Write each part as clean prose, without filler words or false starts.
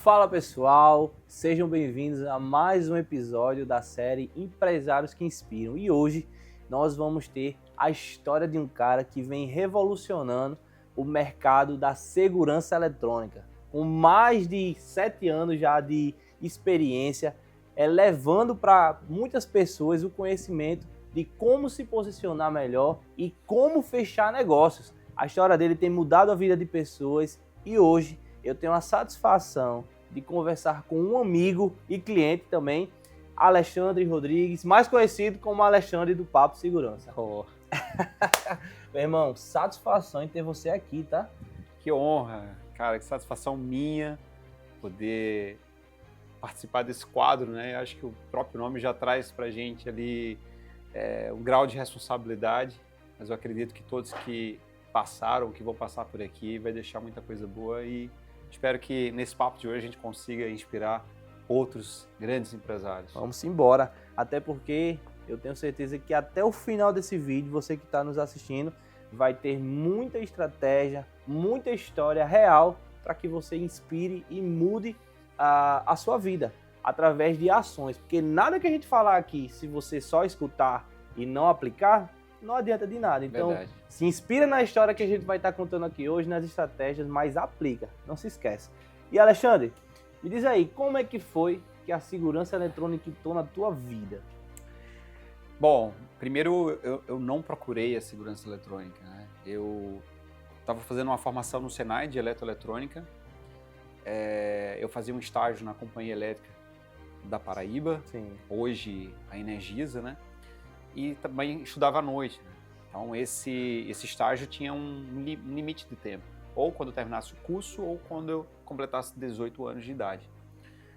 Fala pessoal, sejam bem-vindos a mais um episódio da série Empresários que Inspiram. E hoje nós vamos ter a história de um cara que vem revolucionando o mercado da segurança eletrônica. Com mais de 7 anos já de experiência, levando para muitas pessoas o conhecimento de como se posicionar melhor e como fechar negócios. A história dele tem mudado a vida de pessoas e hoje eu tenho a satisfação de conversar com um amigo e cliente também, Alexandre Rodrigues, mais conhecido como Alexandre do Papo Segurança. Oh. Meu irmão, satisfação em ter você aqui, tá? Que honra, cara, que satisfação minha poder participar desse quadro, né? Eu acho que o próprio nome já traz pra gente ali um grau de responsabilidade, mas eu acredito que todos que passaram, que vão passar por aqui, vai deixar muita coisa boa e espero que nesse papo de hoje a gente consiga inspirar outros grandes empresários. Vamos embora, até porque eu tenho certeza que até o final desse vídeo, você que está nos assistindo, vai ter muita estratégia, muita história real para que você inspire e mude a sua vida através de ações. Porque nada que a gente falar aqui, se você só escutar e não aplicar, não adianta de nada. Então, Verdade. Se inspira na história que a gente vai estar contando aqui hoje, nas estratégias, mas aplica, não se esquece. E Alexandre, me diz aí, como é que foi que a segurança eletrônica entrou na tua vida? Bom, primeiro eu não procurei a segurança eletrônica, né? Eu estava fazendo uma formação no Senai de eletroeletrônica, eu fazia um estágio na Companhia Elétrica da Paraíba, Sim. hoje a Energisa, né? E também estudava à noite, né? Então esse estágio tinha um limite de tempo, ou quando eu terminasse o curso ou quando eu completasse 18 anos de idade.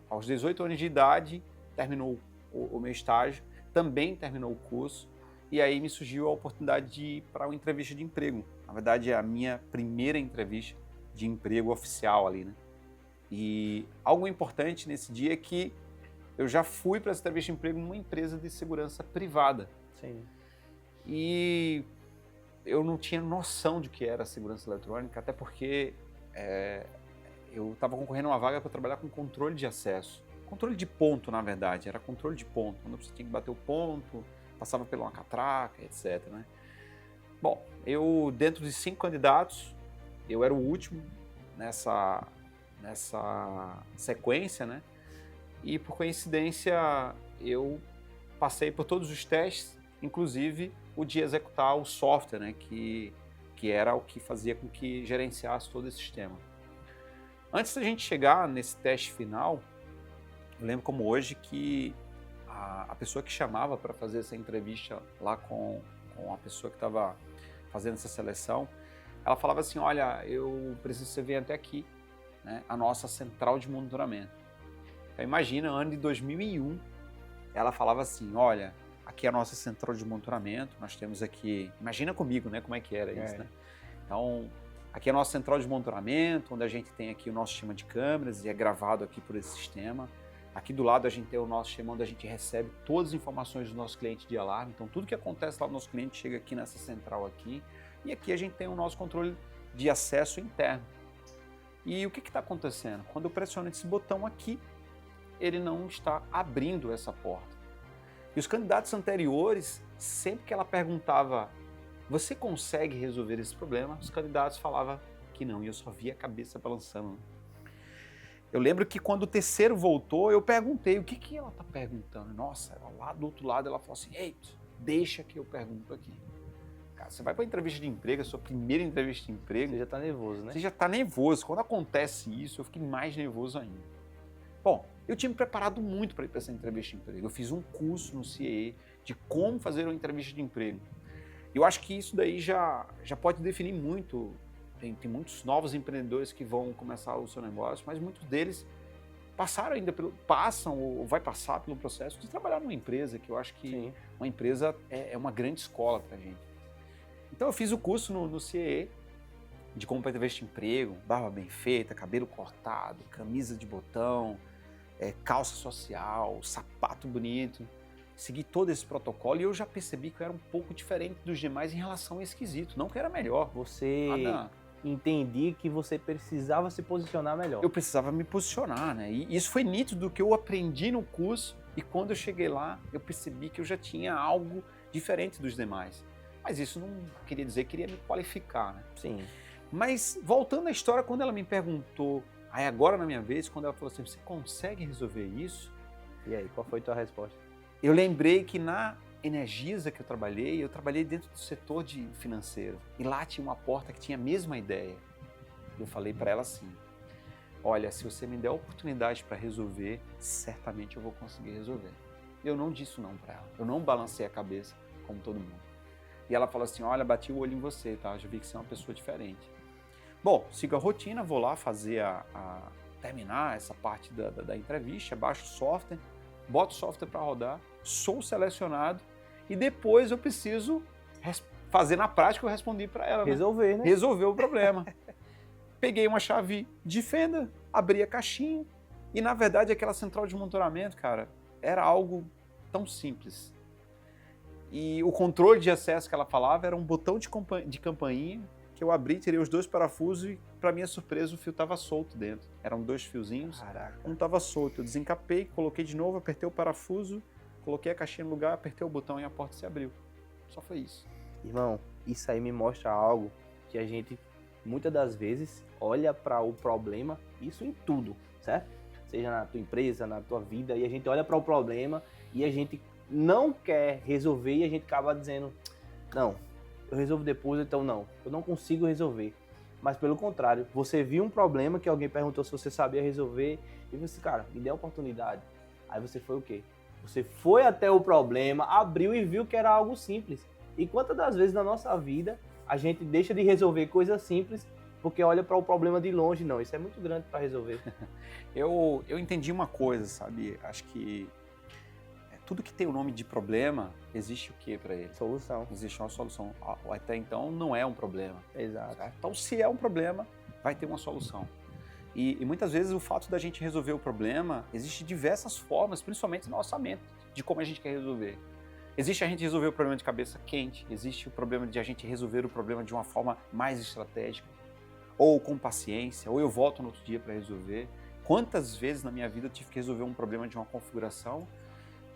Aos 18 anos de idade terminou o meu estágio, também terminou o curso e aí me surgiu a oportunidade de ir para uma entrevista de emprego. Na verdade é a minha primeira entrevista de emprego oficial ali, né? E algo importante nesse dia é que eu já fui para essa entrevista de emprego numa empresa de segurança privada. Sim. E eu não tinha noção de que era segurança eletrônica, até porque eu estava concorrendo a uma vaga para trabalhar com controle de acesso. Controle de ponto, na verdade, era controle de ponto. Quando você tinha que bater o ponto, passava por uma catraca, etc. Né? Bom, eu, dentro de 5 candidatos, eu era o último nessa sequência, né? E, por coincidência, eu passei por todos os testes, inclusive o de executar o software, né, que era o que fazia com que gerenciasse todo esse sistema. Antes da gente chegar nesse teste final, eu lembro como hoje que a pessoa que chamava para fazer essa entrevista lá com a pessoa que estava fazendo essa seleção, ela falava assim, olha, eu preciso que você venha até aqui, né, a nossa central de monitoramento. Então imagina, ano de 2001, ela falava assim, olha, aqui é a nossa central de monitoramento, nós temos aqui, imagina comigo, né, como é que era isso, né? Então, aqui é a nossa central de monitoramento, onde a gente tem aqui o nosso sistema de câmeras e é gravado aqui por esse sistema. Aqui do lado a gente tem o nosso sistema onde a gente recebe todas as informações do nosso cliente de alarme, então tudo que acontece lá no nosso cliente chega aqui nessa central aqui, e aqui a gente tem o nosso controle de acesso interno. E o que está acontecendo? Quando eu pressiono esse botão aqui, ele não está abrindo essa porta. E os candidatos anteriores, sempre que ela perguntava, você consegue resolver esse problema? Os candidatos falavam que não, e eu só via a cabeça balançando. Eu lembro que quando o terceiro voltou, eu perguntei, o que ela está perguntando? Nossa, ela lá do outro lado, ela falou assim, ei, deixa que eu pergunto aqui. Cara, você vai para a entrevista de emprego, a sua primeira entrevista de emprego. Você já tá nervoso, né? Você já está nervoso. Quando acontece isso, eu fiquei mais nervoso ainda. Bom, eu tinha me preparado muito para ir para essa entrevista de emprego. Eu fiz um curso no CIE de como fazer uma entrevista de emprego. Eu acho que isso daí já pode definir muito. Tem muitos novos empreendedores que vão começar o seu negócio, mas muitos deles passam ou vai passar pelo processo de trabalhar numa empresa, que eu acho que Sim. uma empresa é uma grande escola para a gente. Então eu fiz o curso no CIE de como para entrevista de emprego, barba bem feita, cabelo cortado, camisa de botão, calça social, sapato bonito. Segui todo esse protocolo e eu já percebi que eu era um pouco diferente dos demais em relação a esse quesito. Não que eu era melhor. Você entendi que você precisava se posicionar melhor. Eu precisava me posicionar, né? E isso foi nítido do que eu aprendi no curso, e quando eu cheguei lá, eu percebi que eu já tinha algo diferente dos demais. Mas isso não queria dizer que queria me qualificar, né? Sim. Mas voltando à história, quando ela me perguntou, aí agora na minha vez, quando ela falou assim, você consegue resolver isso? E aí, qual foi a tua resposta? Eu lembrei que na Energisa que eu trabalhei dentro do setor financeiro. E lá tinha uma porta que tinha a mesma ideia. Eu falei para ela assim, olha, se você me der a oportunidade para resolver, certamente eu vou conseguir resolver. Eu não disse não para ela. Eu não balancei a cabeça como todo mundo. E ela falou assim, olha, bati o olho em você, tá? Já vi que você é uma pessoa diferente. Bom, sigo a rotina, vou lá fazer terminar essa parte da entrevista, baixo o software, boto o software para rodar, sou selecionado e depois eu preciso fazer na prática, eu respondi para ela. Resolver, né? Resolver o problema. Peguei uma chave de fenda, abri a caixinha e, na verdade, aquela central de monitoramento, cara, era algo tão simples. E o controle de acesso que ela falava era um botão de campainha que eu abri, tirei os 2 parafusos e, para minha surpresa, o fio estava solto dentro. Eram 2 fiozinhos, Caraca. um estava solto. Eu desencapei, coloquei de novo, apertei o parafuso, coloquei a caixinha no lugar, apertei o botão e a porta se abriu. Só foi isso. Irmão, isso aí me mostra algo que a gente, muitas das vezes, olha para o problema, isso em tudo, certo? Seja na tua empresa, na tua vida, e a gente olha para o problema e a gente não quer resolver e a gente acaba dizendo, não, eu resolvo depois, então não, eu não consigo resolver. Mas pelo contrário, você viu um problema que alguém perguntou se você sabia resolver e você, cara, me dê a oportunidade. Aí você foi o quê? Você foi até o problema, abriu e viu que era algo simples. E quantas das vezes na nossa vida a gente deixa de resolver coisas simples porque olha para o problema de longe? Não, isso é muito grande para resolver. Eu entendi uma coisa, sabe? Acho que tudo que tem o nome de problema, existe o que para ele? Solução. Existe uma solução. Até então não é um problema. Exato. Certo? Então, se é um problema, vai ter uma solução. E muitas vezes o fato da gente resolver o problema, existe diversas formas, principalmente no orçamento, de como a gente quer resolver. Existe a gente resolver o problema de cabeça quente, existe o problema de a gente resolver o problema de uma forma mais estratégica, ou com paciência, ou eu volto no outro dia para resolver. Quantas vezes na minha vida eu tive que resolver um problema de uma configuração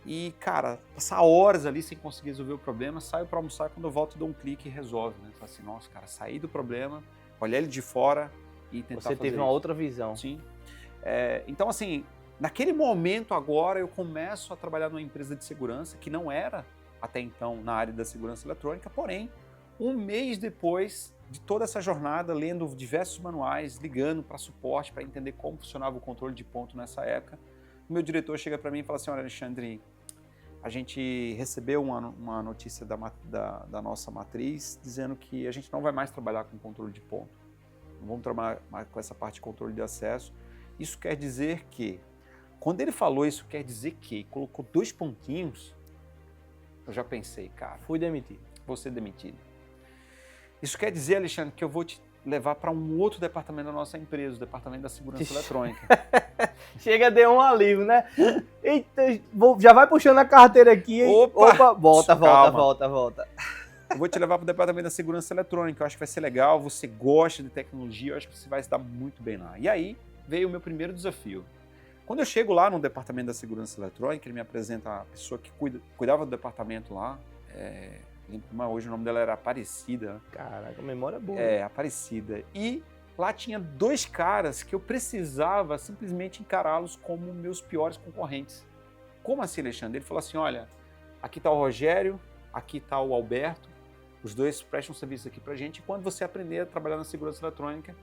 e, cara, passar horas ali sem conseguir resolver o problema, saio para almoçar, quando eu volto dou um clique e resolve, né? Falo assim, nossa, cara, sair do problema, olhar ele de fora e tentar fazer Você teve isso. uma outra visão. Sim. Então, assim, naquele momento agora eu começo a trabalhar numa empresa de segurança que não era até então na área da segurança eletrônica, porém, um mês depois de toda essa jornada, lendo diversos manuais, ligando para suporte para entender como funcionava o controle de ponto nessa época, o meu diretor chega para mim e fala assim, olha, Alexandre, a gente recebeu uma notícia da nossa matriz dizendo que a gente não vai mais trabalhar com controle de ponto. Não vamos trabalhar mais com essa parte de controle de acesso. Isso quer dizer que, quando ele falou isso, quer dizer que, colocou 2 pontinhos, eu já pensei, cara, Fui demitido. vou ser demitido. Isso quer dizer, Alexandre, que eu vou te levar para um outro departamento da nossa empresa, o departamento da segurança eletrônica. Chega, deu um alívio, né? Eita, já vai puxando a carteira aqui. Hein? Opa! Volta. Eu vou te levar para o departamento da segurança eletrônica, eu acho que vai ser legal, você gosta de tecnologia, eu acho que você vai se dar muito bem lá. E aí veio o meu primeiro desafio. Quando eu chego lá no departamento da segurança eletrônica, ele me apresenta a pessoa que cuidava do departamento lá, hoje o nome dela era Aparecida. Caraca, a memória é boa. Aparecida. E lá tinha 2 caras que eu precisava simplesmente encará-los como meus piores concorrentes. Como assim, Alexandre? Ele falou assim, olha, aqui está o Rogério, aqui está o Alberto, os 2 prestam serviço aqui pra gente, e quando você aprender a trabalhar na segurança eletrônica,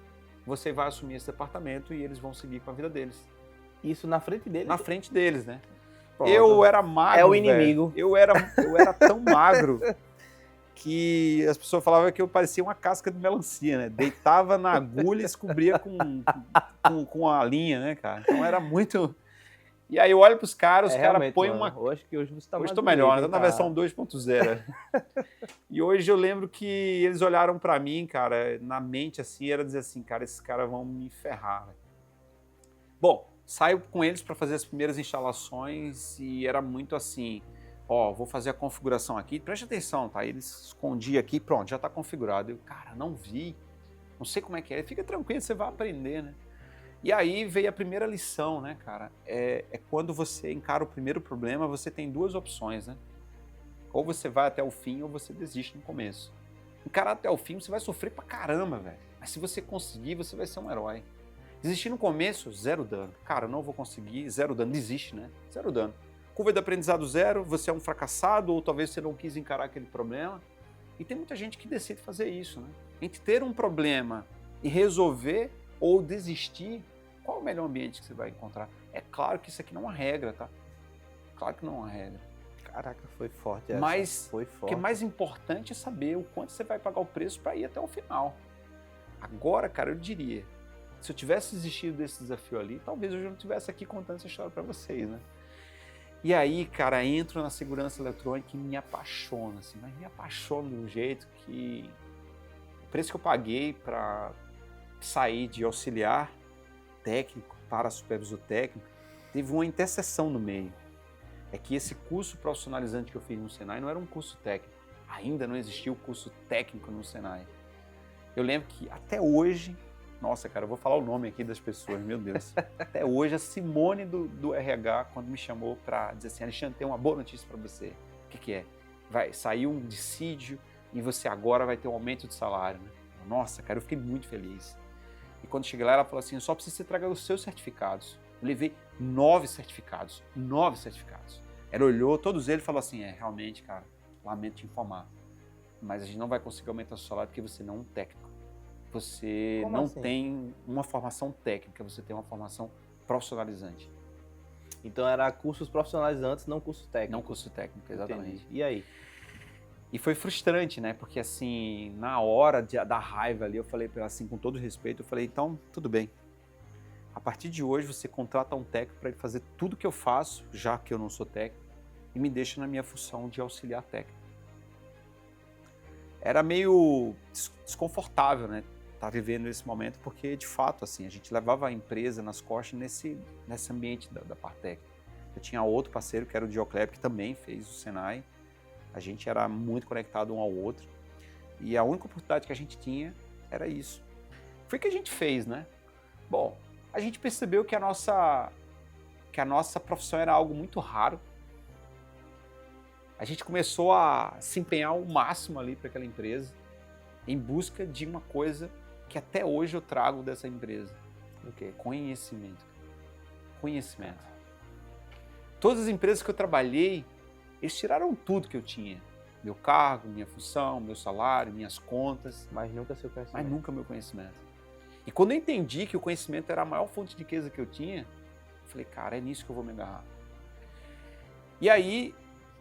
você vai assumir esse departamento e eles vão seguir com a vida deles. Isso na frente deles? Na frente deles, né? Pronto. Eu era magro, é o inimigo. Eu era tão magro que as pessoas falavam que eu parecia uma casca de melancia, né? Deitava na agulha e se cobria com a linha, né, cara? Então era muito... E aí eu olho pros caras, os caras põem uma... Hoje você tá hoje tô melhor, né? Tô na versão 2.0. E hoje eu lembro que eles olharam pra mim, cara, na mente assim, era dizer assim, cara, esses caras vão me ferrar, velho. Bom, saio com eles para fazer as primeiras instalações e era muito assim, ó, vou fazer a configuração aqui, preste atenção, tá? Eles escondiam aqui, pronto, já tá configurado. Eu, cara, não vi. não sei como é que é. Fica tranquilo, você vai aprender, né? E aí veio a primeira lição, né, cara? É quando você encara o primeiro problema, você tem duas opções, né? Ou você vai até o fim ou você desiste no começo. Encarar até o fim, você vai sofrer pra caramba, velho. Mas se você conseguir, você vai ser um herói. Desistir no começo, 0 dano. Cara, eu não vou conseguir, 0 dano. Desiste, né? 0 dano. Curva de aprendizado 0, você é um fracassado ou talvez você não quis encarar aquele problema. E tem muita gente que decide fazer isso, né? Entre ter um problema e resolver ou desistir, qual é o melhor ambiente que você vai encontrar? É claro que isso aqui não é uma regra, tá? Claro que não é uma regra. Caraca, foi forte essa. Mas foi o forte. que é mais importante é saber o quanto você vai pagar o preço para ir até o final. Agora, cara, eu diria, se eu tivesse desistido desse desafio ali, talvez eu já não estivesse aqui contando essa história para vocês, né? E aí, cara, entro na segurança eletrônica e me apaixono, assim, mas me apaixono de um jeito que o preço que eu paguei para sair de auxiliar técnico para supervisor técnico teve uma interseção no meio. É que esse curso profissionalizante que eu fiz no Senai não era um curso técnico. Ainda não existia o curso técnico no Senai. Eu lembro que até hoje, nossa, cara, eu vou falar o nome aqui das pessoas, meu Deus. Até hoje, a Simone do RH, quando me chamou para dizer assim, Alexandre, tem uma boa notícia para você. O que é? Vai sair um dissídio e você agora vai ter um aumento de salário, né? Nossa, cara, eu fiquei muito feliz. E quando cheguei lá, ela falou assim, só precisa você trazer os seus certificados. Eu levei 9 certificados. Ela olhou, todos eles, e falou assim, realmente, cara, lamento te informar, mas a gente não vai conseguir aumentar o seu salário porque você não é um técnico. Você Como não assim? tem uma formação técnica, você tem uma formação profissionalizante. Então era cursos profissionalizantes, não curso técnico. Não curso técnico, exatamente. Entendi. E aí? E foi frustrante, né? Porque assim, na hora da raiva ali, eu falei para ela assim, com todo respeito, eu falei, então, tudo bem. A partir de hoje, você contrata um técnico para ele fazer tudo que eu faço, já que eu não sou técnico, e me deixa na minha função de auxiliar técnico. Era meio desconfortável, né? Tá vivendo esse momento, porque de fato, assim, a gente levava a empresa nas costas nesse ambiente da parte técnica. Eu tinha outro parceiro, que era o Diocleb, que também fez o Senai. A gente era muito conectado um ao outro. E a única oportunidade que a gente tinha era isso. Foi o que a gente fez, né? Bom, a gente percebeu que a nossa profissão era algo muito raro. A gente começou a se empenhar ao máximo ali para aquela empresa, em busca de uma coisa que até hoje eu trago dessa empresa. O quê? Conhecimento. Conhecimento. Todas as empresas que eu trabalhei, eles tiraram tudo que eu tinha. Meu cargo, minha função, meu salário, minhas contas. Mas nunca seu conhecimento. Mas nunca meu conhecimento. E quando eu entendi que o conhecimento era a maior fonte de riqueza que eu tinha, eu falei, cara, é nisso que eu vou me agarrar. E aí,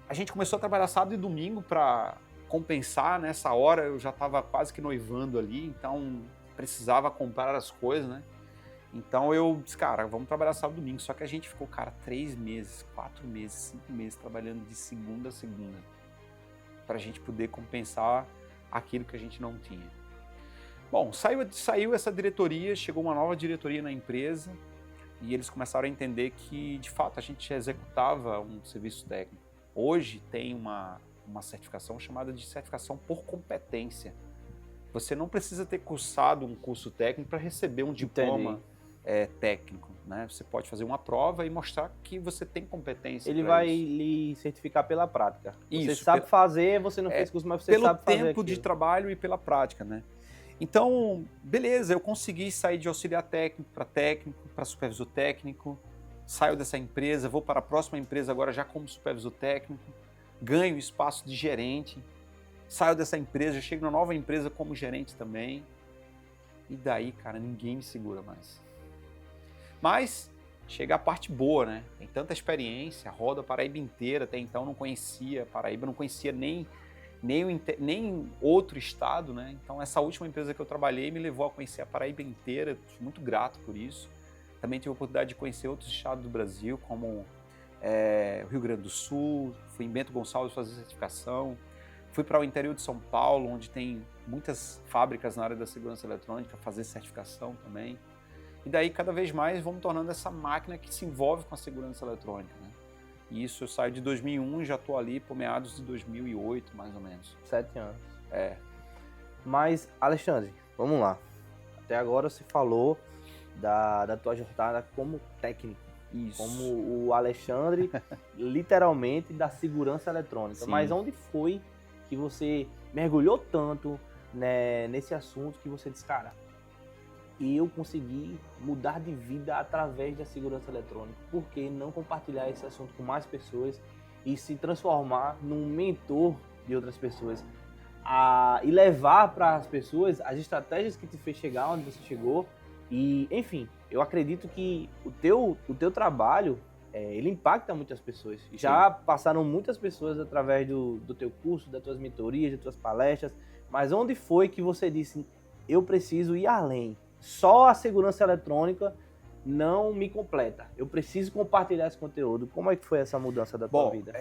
a gente começou a trabalhar sábado e domingo para compensar. Nessa hora eu já estava quase que noivando ali, então precisava comprar as coisas, né? Então eu disse, cara, vamos trabalhar sábado e domingo. Só que a gente ficou, cara, 3 meses, 4 meses, 5 meses trabalhando de segunda a segunda para a gente poder compensar aquilo que a gente não tinha. Bom, saiu essa diretoria, chegou uma nova diretoria na empresa e eles começaram a entender que, de fato, a gente executava um serviço técnico. Hoje tem uma certificação chamada de certificação por competência. Você não precisa ter cursado um curso técnico para receber um diploma técnico, né? Você pode fazer uma prova e mostrar que você tem competência. Ele vai lhe certificar pela prática. Você Isso, sabe fazer, você não fez curso, mas você sabe fazer pelo tempo de aquilo. trabalho e pela prática, né? Então, beleza, eu consegui sair de auxiliar técnico, para supervisor técnico, saio dessa empresa, vou para a próxima empresa agora já como supervisor técnico, ganho espaço de gerente, saio dessa empresa, chego na nova empresa como gerente também, e daí, cara, ninguém me segura mais. Mas chega a parte boa, né? Tem tanta experiência, roda a Paraíba inteira, até então não conhecia a Paraíba, não conhecia nem outro estado, né? Então essa última empresa que eu trabalhei me levou a conhecer a Paraíba inteira, sou muito grato por isso. Também tive a oportunidade de conhecer outros estados do Brasil, como o Rio Grande do Sul, fui em Bento Gonçalves fazer certificação, fui para o interior de São Paulo, onde tem muitas fábricas na área da segurança eletrônica, fazer certificação também. E daí cada vez mais vou me tornando essa máquina que se envolve com a segurança eletrônica, né? E isso eu saio de 2001 e já estou ali por meados de 2008, mais ou menos. 7 anos. É. Mas, Alexandre, vamos lá. Até agora você falou da tua jornada como técnico. Isso. Como o Alexandre, literalmente, da segurança eletrônica. Sim. Mas onde foi que você mergulhou tanto, né, nesse assunto que você disse, cara, eu consegui mudar de vida através da segurança eletrônica? Por que não compartilhar esse assunto com mais pessoas e se transformar num mentor de outras pessoas? E levar para as pessoas as estratégias que te fez chegar onde você chegou. E, enfim, eu acredito que o teu trabalho, ele impacta muitas pessoas. Já passaram muitas pessoas através do teu curso, das tuas mentorias, das tuas palestras, mas onde foi que você disse, eu preciso ir além? Só a segurança eletrônica não me completa. Eu preciso compartilhar esse conteúdo. Como é que foi essa mudança da tua vida?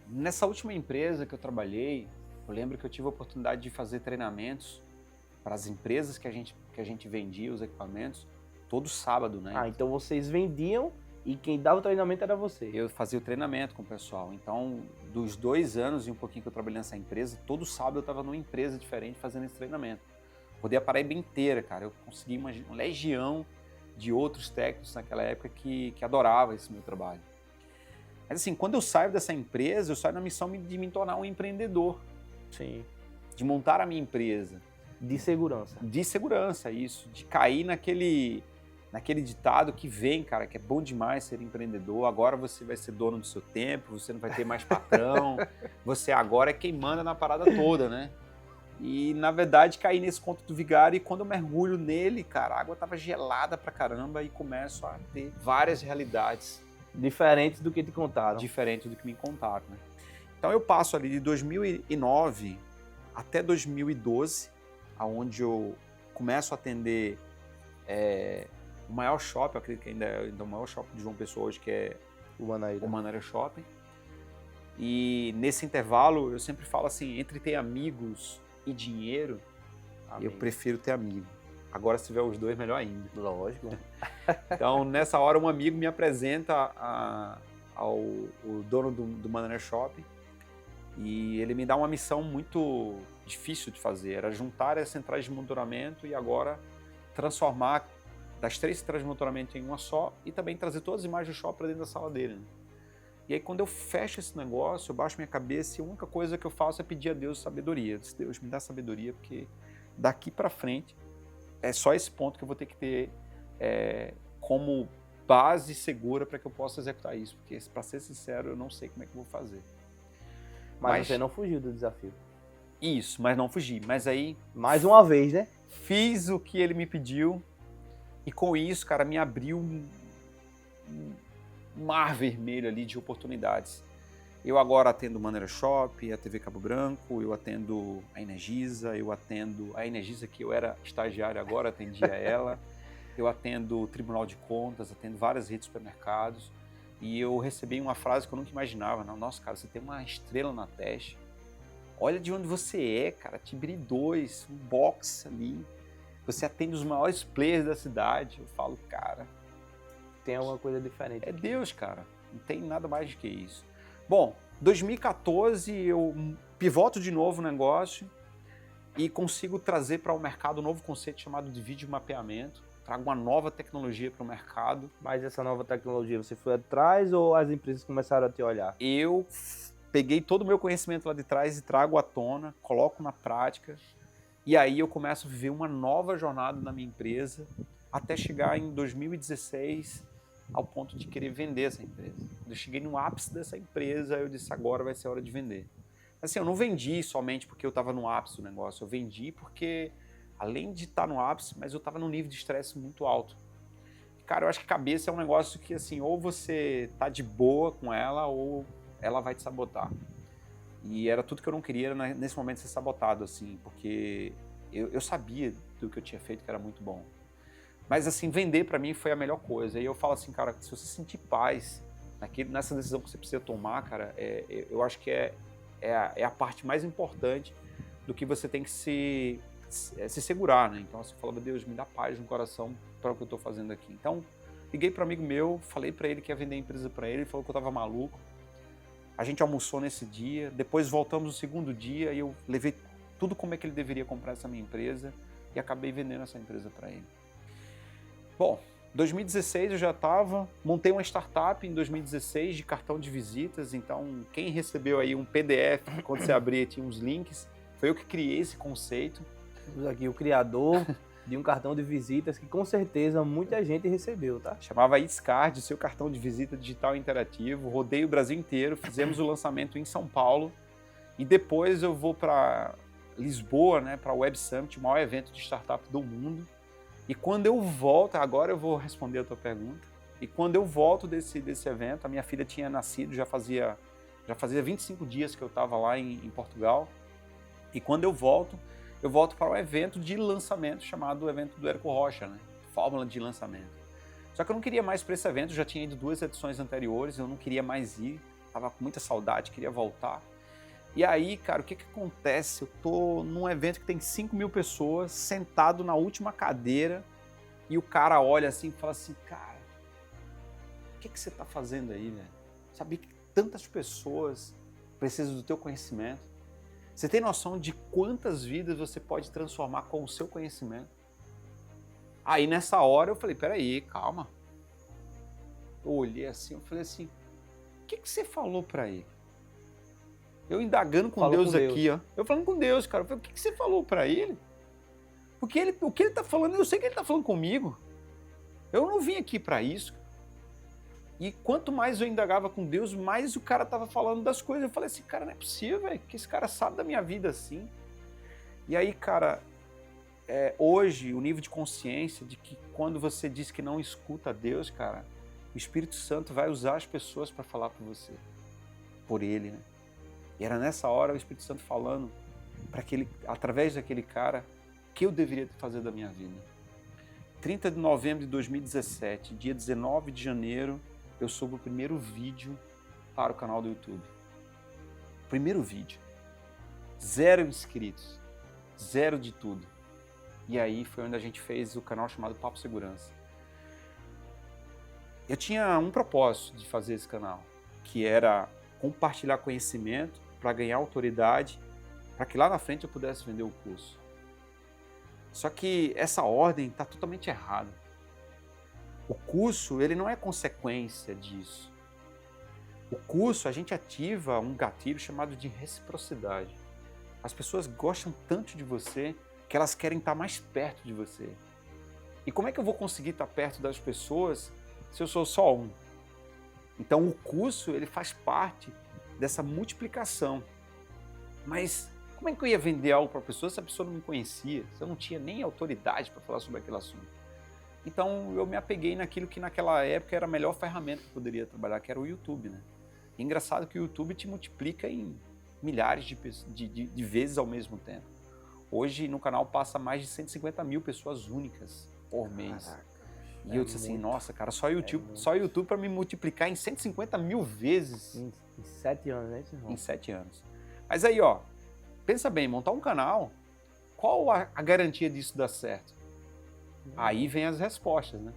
Nessa última empresa que eu trabalhei, eu lembro que eu tive a oportunidade de fazer treinamentos para as empresas que a gente vendia os equipamentos todo sábado, né? Então vocês vendiam e quem dava o treinamento era você. Eu fazia o treinamento com o pessoal. Então, dos 2 anos e um pouquinho que eu trabalhei nessa empresa, todo sábado eu estava numa empresa diferente fazendo esse treinamento. Rodei a Paraíba inteira, cara. Eu consegui uma legião de outros técnicos naquela época que adorava esse meu trabalho. Mas assim, quando eu saio dessa empresa, eu saio na missão de me tornar um empreendedor. Sim. De montar a minha empresa. De segurança. De segurança, isso. De cair naquele ditado que vem, cara, que é bom demais ser empreendedor. Agora você vai ser dono do seu tempo, você não vai ter mais patrão. Você agora é quem manda na parada toda, né? E, na verdade, caí nesse conto do vigário e quando eu mergulho nele, cara, a água tava gelada pra caramba e começo a ter várias realidades. Diferentes do que te contaram. Diferentes do que me contaram, né? Então eu passo ali de 2009 até 2012, aonde eu começo a atender o maior shopping, eu acredito que ainda é o maior shopping de João Pessoa hoje, que é o Manaíra Shopping. E nesse intervalo, eu sempre falo assim, entre ter amigos e dinheiro, eu prefiro ter amigo. Agora, se tiver os dois, melhor ainda. Lógico. Então, nessa hora, um amigo me apresenta ao dono do Manaíra Shopping e ele me dá uma missão muito difícil de fazer. Era juntar as centrais de monitoramento e agora transformar das 3 centrais de monitoramento em uma só e também trazer todas as imagens do shopping para dentro da sala dele, né? E aí, quando eu fecho esse negócio, eu baixo minha cabeça e a única coisa que eu faço é pedir a Deus sabedoria. Eu disse, Deus, me dá sabedoria, porque daqui para frente é só esse ponto que eu vou ter que ter como base segura para que eu possa executar isso. Porque, para ser sincero, eu não sei como é que eu vou fazer. Mas você não fugiu do desafio. Isso, mas não fugi. Mas aí... Mais uma vez, né? Fiz o que ele me pediu e com isso, cara, me abriu um mar vermelho ali de oportunidades. Eu agora atendo o Manaíra Shop, a TV Cabo Branco, eu atendo a Energisa, a Energisa que eu era estagiário agora, atendia ela, eu atendo o Tribunal de Contas, atendo várias redes de supermercados e eu recebi uma frase que eu nunca imaginava, não, nossa, cara, você tem uma estrela na testa, olha de onde você é, cara, Tibiri 2, um box ali, você atende os maiores players da cidade, eu falo, cara... Tem alguma coisa diferente. É Deus, cara. Não tem nada mais do que isso. Bom, 2014 eu pivoto de novo o negócio e consigo trazer para o mercado um novo conceito chamado de vídeo mapeamento. Trago uma nova tecnologia para o mercado. Mas essa nova tecnologia, você foi atrás ou as empresas começaram a te olhar? Eu peguei todo o meu conhecimento lá de trás e trago à tona, coloco na prática e aí eu começo a viver uma nova jornada na minha empresa até chegar em 2016 ao ponto de querer vender essa empresa. Quando eu cheguei no ápice dessa empresa, eu disse, agora vai ser a hora de vender. Assim, eu não vendi somente porque eu estava no ápice do negócio, eu vendi porque, além de estar no ápice, mas eu estava num nível de estresse muito alto. Cara, eu acho que cabeça é um negócio que, assim, ou você tá de boa com ela, ou ela vai te sabotar. E era tudo que eu não queria nesse momento ser sabotado, assim, porque eu sabia do que eu tinha feito, que era muito bom. Mas, assim, vender para mim foi a melhor coisa. E eu falo assim, cara, se você sentir paz nessa decisão que você precisa tomar, cara, eu acho que é a parte mais importante do que você tem que se segurar, né? Então, assim, eu falava, Deus, me dá paz no coração para o que eu estou fazendo aqui. Então, liguei para um amigo meu, falei para ele que ia vender a empresa para ele, ele falou que eu estava maluco. A gente almoçou nesse dia, depois voltamos no segundo dia e eu levei tudo como é que ele deveria comprar essa minha empresa e acabei vendendo essa empresa para ele. Bom, 2016 eu já montei uma startup em 2016 de cartão de visitas, então quem recebeu aí um PDF, quando você abria tinha uns links, foi eu que criei esse conceito. Temos aqui o criador de um cartão de visitas que com certeza muita gente recebeu, tá? Chamava Iscard, seu cartão de visita digital interativo, rodei o Brasil inteiro, fizemos o lançamento em São Paulo e depois eu vou para Lisboa, né, para o Web Summit, o maior evento de startup do mundo. E quando eu volto, agora eu vou responder a tua pergunta, e quando eu volto desse evento, a minha filha tinha nascido, já fazia 25 dias que eu estava lá em Portugal, e quando eu volto para um evento de lançamento, chamado o evento do Érico Rocha, né? Fórmula de lançamento. Só que eu não queria mais para esse evento, já tinha ido 2 edições anteriores, eu não queria mais ir, estava com muita saudade, queria voltar. E aí, cara, o que acontece? Eu tô num evento que tem 5.000 pessoas, sentado na última cadeira, e o cara olha assim e fala assim, cara, o que você tá fazendo aí, velho? Sabia que tantas pessoas precisam do teu conhecimento? Você tem noção de quantas vidas você pode transformar com o seu conhecimento? Aí nessa hora eu falei, peraí, calma. Eu olhei assim, eu falei assim, o que você falou pra ele? Eu indagando com Deus aqui, ó. Eu falando com Deus, cara. Eu falei, o que você falou pra ele? Porque o que ele tá falando, eu sei que ele tá falando comigo. Eu não vim aqui pra isso. E quanto mais eu indagava com Deus, mais o cara tava falando das coisas. Eu falei assim, cara, não é possível, velho, que esse cara sabe da minha vida assim. E aí, cara, hoje o nível de consciência de que quando você diz que não escuta a Deus, cara, o Espírito Santo vai usar as pessoas para falar por você. Por ele, né? E era nessa hora o Espírito Santo falando através daquele cara, o que eu deveria fazer da minha vida. 30 de novembro de 2017, dia 19 de janeiro, eu subo o primeiro vídeo para o canal do YouTube. Primeiro vídeo. 0 inscritos. 0 de tudo. E aí foi onde a gente fez o canal chamado Papo Segurança. Eu tinha um propósito de fazer esse canal, que era compartilhar conhecimento para ganhar autoridade, para que lá na frente eu pudesse vender o curso. Só que essa ordem está totalmente errada. O curso, ele não é consequência disso. O curso, a gente ativa um gatilho chamado de reciprocidade. As pessoas gostam tanto de você que elas querem estar mais perto de você. E como é que eu vou conseguir estar perto das pessoas se eu sou só um? Então o curso, ele faz parte dessa multiplicação. Mas como é que eu ia vender algo para a pessoa se a pessoa não me conhecia? Se eu não tinha nem autoridade para falar sobre aquele assunto? Então eu me apeguei naquilo que naquela época era a melhor ferramenta que eu poderia trabalhar, que era o YouTube, né? E engraçado que o YouTube te multiplica em milhares de vezes ao mesmo tempo. Hoje no canal passa mais de 150 mil pessoas únicas por mês. Caraca, e eu disse assim, nossa, cara, só YouTube para me multiplicar em 150 mil vezes. Em 7 anos, né? Em 7 anos. Mas aí, ó, pensa bem, montar um canal, qual a garantia disso dar certo? Aí vem as respostas, né?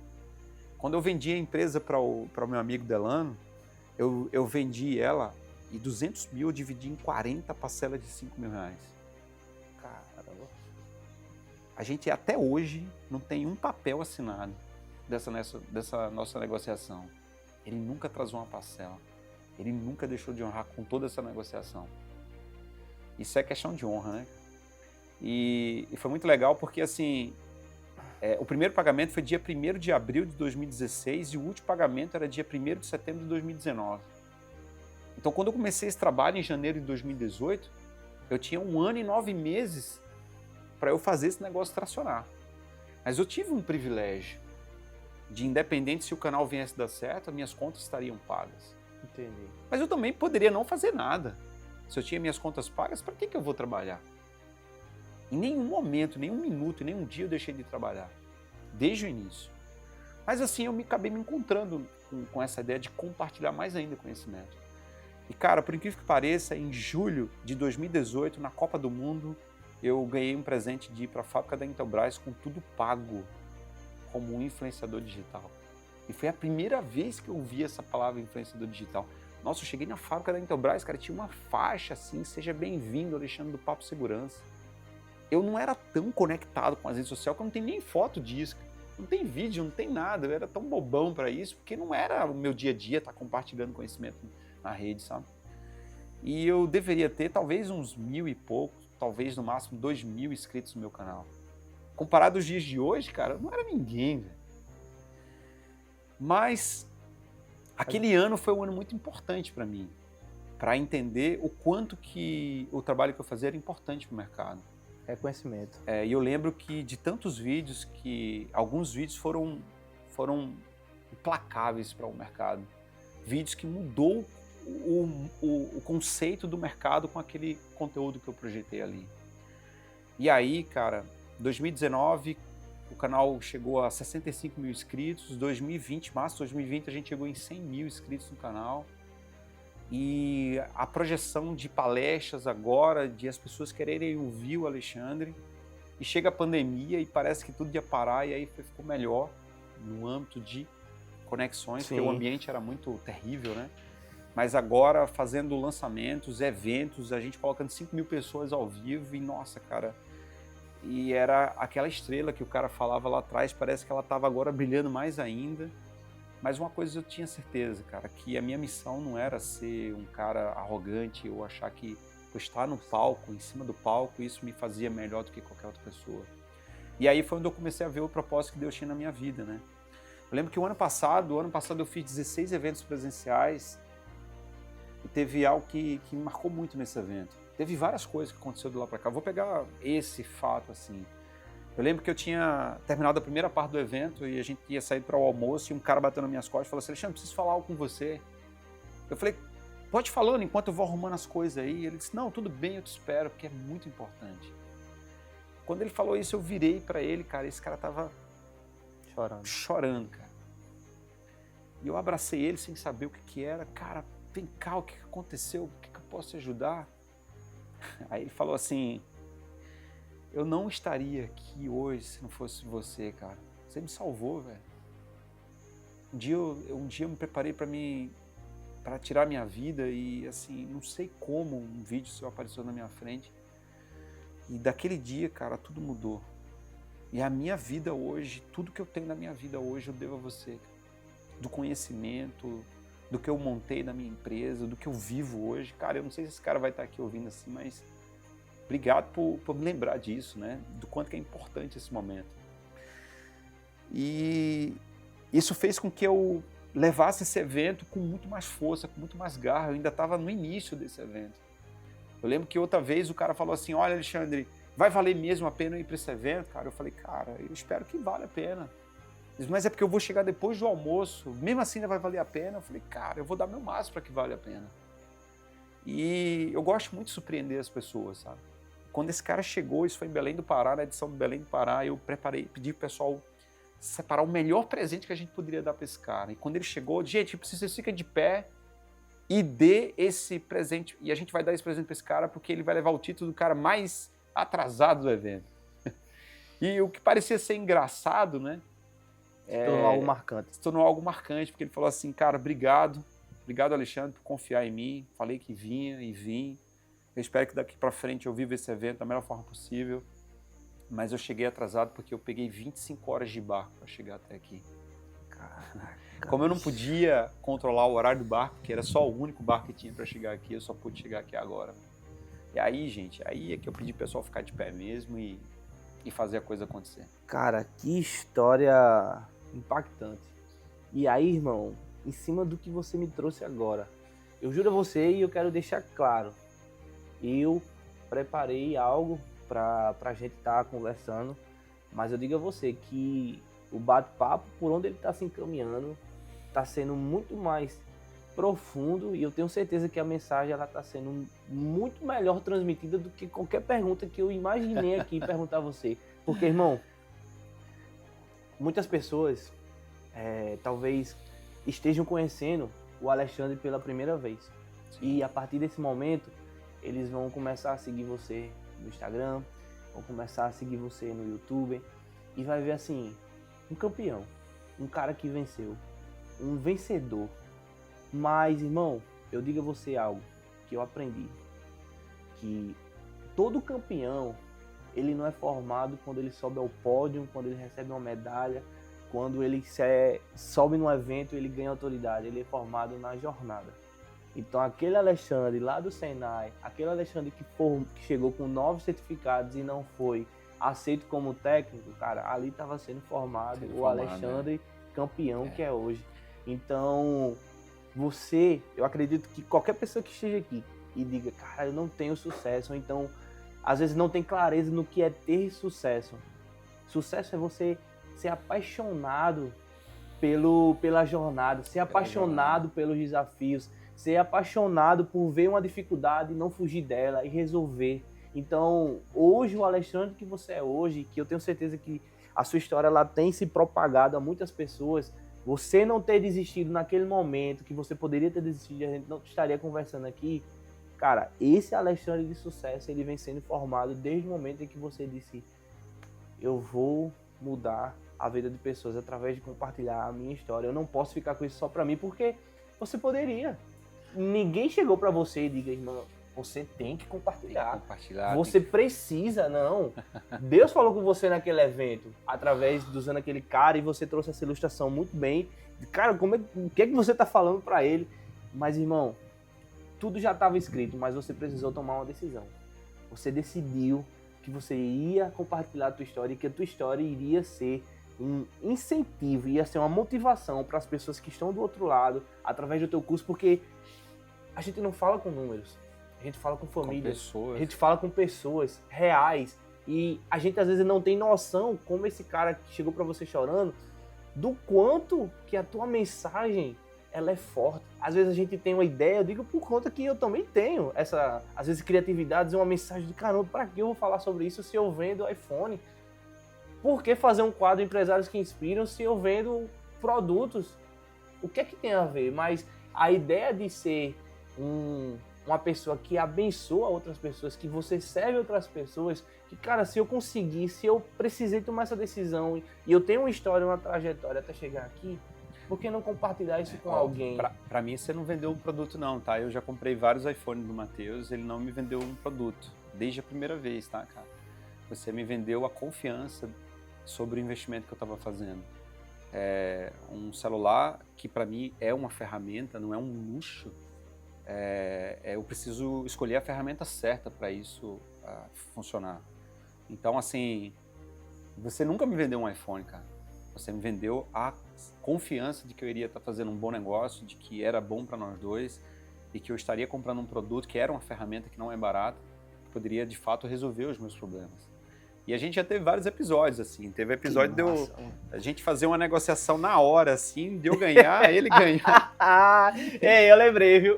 Quando eu vendi a empresa para o meu amigo Delano, eu vendi ela e 200 mil eu dividi em 40 parcelas de 5 mil reais. Caramba. A gente até hoje não tem um papel assinado dessa nossa negociação. Ele nunca atrasou uma parcela. Ele nunca deixou de honrar com toda essa negociação. Isso é questão de honra, né? E foi muito legal porque, assim, o primeiro pagamento foi dia 1º de abril de 2016 e o último pagamento era dia 1º de setembro de 2019. Então, quando eu comecei esse trabalho em janeiro de 2018, eu tinha 1 ano e 9 meses para eu fazer esse negócio tracionar. Mas eu tive um privilégio de, independente se o canal viesse a dar certo, as minhas contas estariam pagas. Entendi. Mas eu também poderia não fazer nada. Se eu tinha minhas contas pagas, para que eu vou trabalhar? Em nenhum momento, nenhum minuto, nenhum dia eu deixei de trabalhar. Desde o início. Mas assim, eu acabei me encontrando com essa ideia de compartilhar mais ainda conhecimento. E cara, por incrível que pareça, em julho de 2018, na Copa do Mundo, eu ganhei um presente de ir para a fábrica da Intelbras com tudo pago, como um influenciador digital. E foi a primeira vez que eu ouvi essa palavra influenciador digital. Nossa, eu cheguei na fábrica da Intelbras, cara, tinha uma faixa assim, seja bem-vindo, Alexandre do Papo Segurança. Eu não era tão conectado com as redes sociais que eu não tenho nem foto disso. Não tem vídeo, não tem nada. Eu era tão bobão para isso, porque não era o meu dia a dia estar compartilhando conhecimento na rede, sabe? E eu deveria ter talvez uns 1.000 e pouco, talvez no máximo 2.000 inscritos no meu canal. Comparado aos dias de hoje, cara, eu não era ninguém, velho. Mas aquele ano foi um ano muito importante para mim, para entender o quanto que o trabalho que eu fazia era importante para o mercado. Reconhecimento. E eu lembro que de tantos vídeos, que alguns vídeos foram implacáveis para o mercado. Vídeos que mudou o conceito do mercado com aquele conteúdo que eu projetei ali. E aí, cara, 2019, o canal chegou a 65 mil inscritos. 2020, março de 2020, a gente chegou em 100 mil inscritos no canal. E a projeção de palestras agora, de as pessoas quererem ouvir o Alexandre. E chega a pandemia e parece que tudo ia parar, e aí ficou melhor no âmbito de conexões, Sim. porque o ambiente era muito terrível, né? Mas agora, fazendo lançamentos, eventos, a gente colocando 5 mil pessoas ao vivo e, nossa, cara, e era aquela estrela que o cara falava lá atrás, parece que ela estava agora brilhando mais ainda. Mas uma coisa eu tinha certeza, cara, que a minha missão não era ser um cara arrogante ou achar que por estar no palco, em cima do palco, isso me fazia melhor do que qualquer outra pessoa. E aí foi onde eu comecei a ver o propósito que Deus tinha na minha vida, né? Eu lembro que o ano passado eu fiz 16 eventos presenciais e teve algo que me marcou muito nesse evento. Teve várias coisas que aconteceram de lá para cá. Vou pegar esse fato assim. Eu lembro que eu tinha terminado a primeira parte do evento e a gente ia sair para o almoço e um cara bateu nas minhas costas e falou assim: Alexandre, preciso falar algo com você. Eu falei: pode falando enquanto eu vou arrumando as coisas aí. Ele disse: não, tudo bem, eu te espero, porque é muito importante. Quando ele falou isso, eu virei para ele, cara, esse cara tava chorando, cara. E eu abracei ele sem saber o que era. Cara, vem cá, o que aconteceu? O que eu posso te ajudar? Aí ele falou assim: eu não estaria aqui hoje se não fosse você, cara. Você me salvou, velho. Um dia eu me preparei para tirar minha vida e, assim, não sei como um vídeo seu apareceu na minha frente. E daquele dia, cara, tudo mudou. E a minha vida hoje, tudo que eu tenho na minha vida hoje, eu devo a você. Do conhecimento, do que eu montei na minha empresa, do que eu vivo hoje. Cara, eu não sei se esse cara vai estar aqui ouvindo assim, mas obrigado por me lembrar disso, né? Do quanto que é importante esse momento. E isso fez com que eu levasse esse evento com muito mais força, com muito mais garra. Eu ainda estava no início desse evento. Eu lembro que outra vez o cara falou assim: olha, Alexandre, vai valer mesmo a pena ir para esse evento? Cara, eu falei: cara, eu espero que valha a pena. Ele disse: mas é porque eu vou chegar depois do almoço, mesmo assim ainda vai valer a pena? Eu falei: cara, eu vou dar meu máximo para que valha a pena. E eu gosto muito de surpreender as pessoas, sabe? Quando esse cara chegou, isso foi em Belém do Pará, na edição do Belém do Pará, eu pedi pro pessoal separar o melhor presente que a gente poderia dar para esse cara. E quando ele chegou, gente, vocês ficam de pé e dê esse presente. E a gente vai dar esse presente para esse cara porque ele vai levar o título do cara mais atrasado do evento. E o que parecia ser engraçado, né? Se tornou algo marcante. Se tornou algo marcante, porque ele falou assim: cara, obrigado. Obrigado, Alexandre, por confiar em mim. Falei que vinha e vim. Eu espero que daqui para frente eu viva esse evento da melhor forma possível. Mas eu cheguei atrasado porque eu peguei 25 horas de barco para chegar até aqui. Caraca. Como eu não podia controlar o horário do barco, que era só o único barco que tinha para chegar aqui, eu só pude chegar aqui agora. E aí, gente, aí é que eu pedi pro pessoal ficar de pé mesmo e fazer a coisa acontecer. Cara, que história impactante. E aí, irmão, em cima do que você me trouxe agora, eu juro a você e eu quero deixar claro, eu preparei algo pra gente estar conversando, mas eu digo a você que o bate-papo, por onde ele está se encaminhando, está sendo muito mais profundo e eu tenho certeza que a mensagem ela está sendo muito melhor transmitida do que qualquer pergunta que eu imaginei aqui perguntar a você. Porque, irmão, muitas pessoas talvez estejam conhecendo o Alexandre pela primeira vez. E a partir desse momento, eles vão começar a seguir você no Instagram, vão começar a seguir você no YouTube e vai ver assim, um campeão, um cara que venceu, um vencedor. Mas, irmão, eu digo a você algo que eu aprendi, que todo campeão, ele não é formado quando ele sobe ao pódio, quando ele recebe uma medalha, quando ele sobe num evento, ele ganha autoridade, ele é formado na jornada. Então aquele Alexandre lá do Senai, aquele Alexandre que chegou com 9 certificados e não foi aceito como técnico, cara, ali estava sendo formado o Alexandre campeão que é hoje. Então, eu acredito que qualquer pessoa que esteja aqui e diga, cara, eu não tenho sucesso, ou então, às vezes não tem clareza no que é ter sucesso. Sucesso é você ser apaixonado pela jornada, ser apaixonado pelos desafios, ser apaixonado por ver uma dificuldade e não fugir dela e resolver. Então, hoje, o Alexandre que você é hoje, que eu tenho certeza que a sua história ela tem se propagado a muitas pessoas, você não ter desistido naquele momento, que você poderia ter desistido, a gente não estaria conversando aqui, cara, esse Alexandre de sucesso, ele vem sendo formado desde o momento em que você disse, eu vou mudar a vida de pessoas através de compartilhar a minha história. Eu não posso ficar com isso só pra mim, porque você poderia. Ninguém chegou pra você e diga, irmão, você tem que compartilhar. Você precisa, não. Deus falou com você naquele evento, através usando aquele cara, e você trouxe essa ilustração muito bem. Cara, o que é que você tá falando pra ele? Mas, irmão, tudo já estava escrito, mas você precisou tomar uma decisão. Você decidiu que você ia compartilhar a tua história e que a tua história iria ser um incentivo, ia ser uma motivação para as pessoas que estão do outro lado, através do teu curso, porque a gente não fala com números, a gente fala com famílias, a gente fala com pessoas reais, e a gente às vezes não tem noção, como esse cara que chegou para você chorando, do quanto que a tua mensagem ela é forte. Às vezes a gente tem uma ideia, eu digo por conta que eu também tenho essa, às vezes, criatividade, uma mensagem de caramba, para que eu vou falar sobre isso se eu vendo iPhone? Por que fazer um quadro Empresários que Inspiram se eu vendo produtos? O que é que tem a ver? Mas a ideia de ser uma pessoa que abençoa outras pessoas, que você serve outras pessoas, que, cara, se eu conseguir, se eu precisei tomar essa decisão e eu tenho uma história, uma trajetória até chegar aqui, por que não compartilhar isso com alguém? Pra mim, você não vendeu um produto não, tá? Eu já comprei vários iPhones do Matheus, ele não me vendeu um produto, desde a primeira vez, tá, cara? Você me vendeu a confiança sobre o investimento que eu estava fazendo. É um celular que para mim é uma ferramenta, não é um luxo. Eu preciso escolher a ferramenta certa para isso funcionar. Então, assim, você nunca me vendeu um iPhone, cara. Você me vendeu a confiança de que eu iria estar fazendo um bom negócio, de que era bom para nós dois e que eu estaria comprando um produto que era uma ferramenta que não é barata, que poderia de fato resolver os meus problemas. E a gente já teve vários episódios, assim. Teve episódio de a gente fazer uma negociação na hora, assim, de eu ganhar, ele ganhar. Ei, eu lembrei, viu?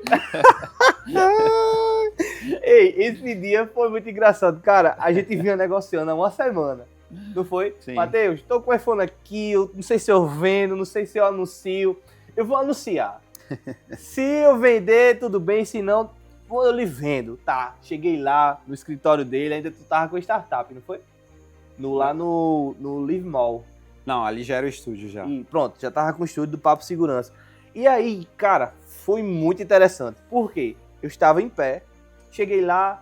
Ei, esse dia foi muito engraçado. Cara, a gente vinha negociando há uma semana. Não foi? Sim. Matheus, tô com o iPhone aqui, eu não sei se eu vendo, não sei se eu anuncio. Eu vou anunciar. Se eu vender, tudo bem, se não, eu lhe vendo. Tá, cheguei lá no escritório dele, ainda tu tava com startup, não foi? Lá no Live Mall. Não, ali já era o estúdio já. E pronto, já tava com o estúdio do Papo Segurança. E aí, cara, foi muito interessante. Por quê? Eu estava em pé, cheguei lá,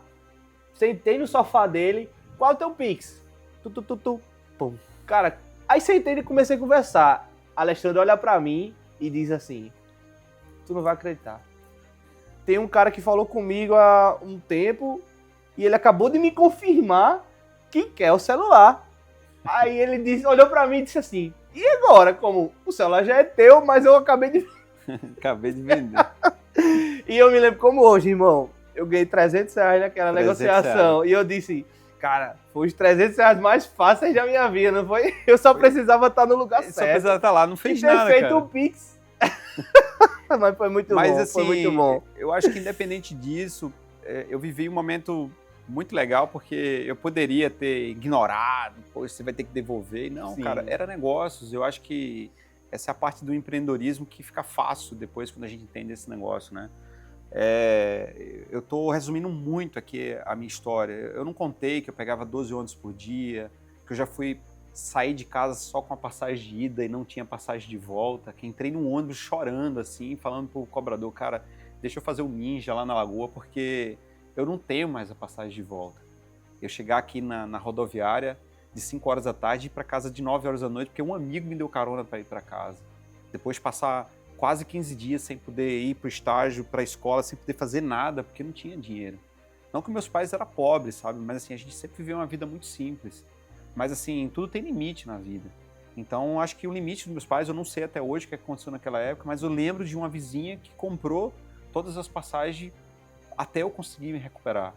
sentei no sofá dele, qual é o teu Pix? Pum. Cara, aí sentei e comecei a conversar. Alexandre olha pra mim e diz assim, tu não vai acreditar. Tem um cara que falou comigo há um tempo e ele acabou de me confirmar que quer o celular. Aí ele disse, olhou pra mim e disse assim, e agora? Como o celular já é teu, mas eu acabei de vender. E eu me lembro como hoje, irmão. Eu ganhei R$300 naquela negociação. E eu disse, cara, foi os R$300 mais fáceis da minha vida, não foi? Eu só precisava estar no lugar certo. Só precisava estar lá, não fez e nada, ter feito cara. o Pix. Mas foi muito bom, assim, foi muito bom. Eu acho que independente disso, eu vivi um momento muito legal, porque eu poderia ter ignorado, poxa, você vai ter que devolver. Não, sim, cara, era negócios. Eu acho que essa é a parte do empreendedorismo que fica fácil depois quando a gente entende esse negócio, né? Eu estou resumindo muito aqui a minha história. Eu não contei que eu pegava 12 ônibus por dia, que eu já fui sair de casa só com a passagem de ida e não tinha passagem de volta, que entrei num ônibus chorando assim, falando pro cobrador, cara, deixa eu fazer o ninja lá na Lagoa, porque eu não tenho mais a passagem de volta. Eu chegar aqui na rodoviária de 5 horas da tarde e ir para casa de 9 horas da noite, porque um amigo me deu carona para ir para casa. Depois passar quase 15 dias sem poder ir para o estágio, para a escola, sem poder fazer nada, porque não tinha dinheiro. Não que meus pais eram pobres, sabe? Mas assim, a gente sempre viveu uma vida muito simples. Mas assim, tudo tem limite na vida. Então, acho que o limite dos meus pais, eu não sei até hoje o que aconteceu naquela época, mas eu lembro de uma vizinha que comprou todas as passagens até eu conseguir me recuperar.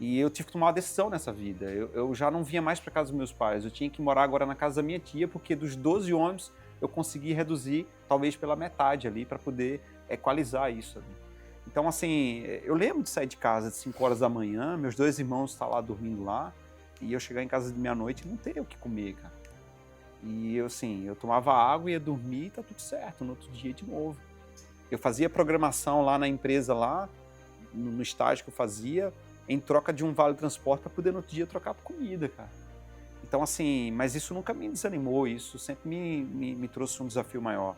E eu tive que tomar uma decisão nessa vida. Eu já não vinha mais para casa dos meus pais. Eu tinha que morar agora na casa da minha tia, porque dos 12 ônibus eu consegui reduzir talvez pela metade ali, para poder equalizar isso ali. Então, assim, eu lembro de sair de casa de 5 horas da manhã, meus 2 irmãos estão lá dormindo lá, e eu chegar em casa de meia-noite e não ter o que comer, cara. E eu, assim, eu tomava água, ia dormir e tá tudo certo, no outro dia de novo. Eu fazia programação lá na empresa, lá, no estágio que eu fazia, em troca de um vale-transporte para poder no outro dia trocar por comida, cara. Então, assim, mas isso nunca me desanimou, isso sempre me trouxe um desafio maior.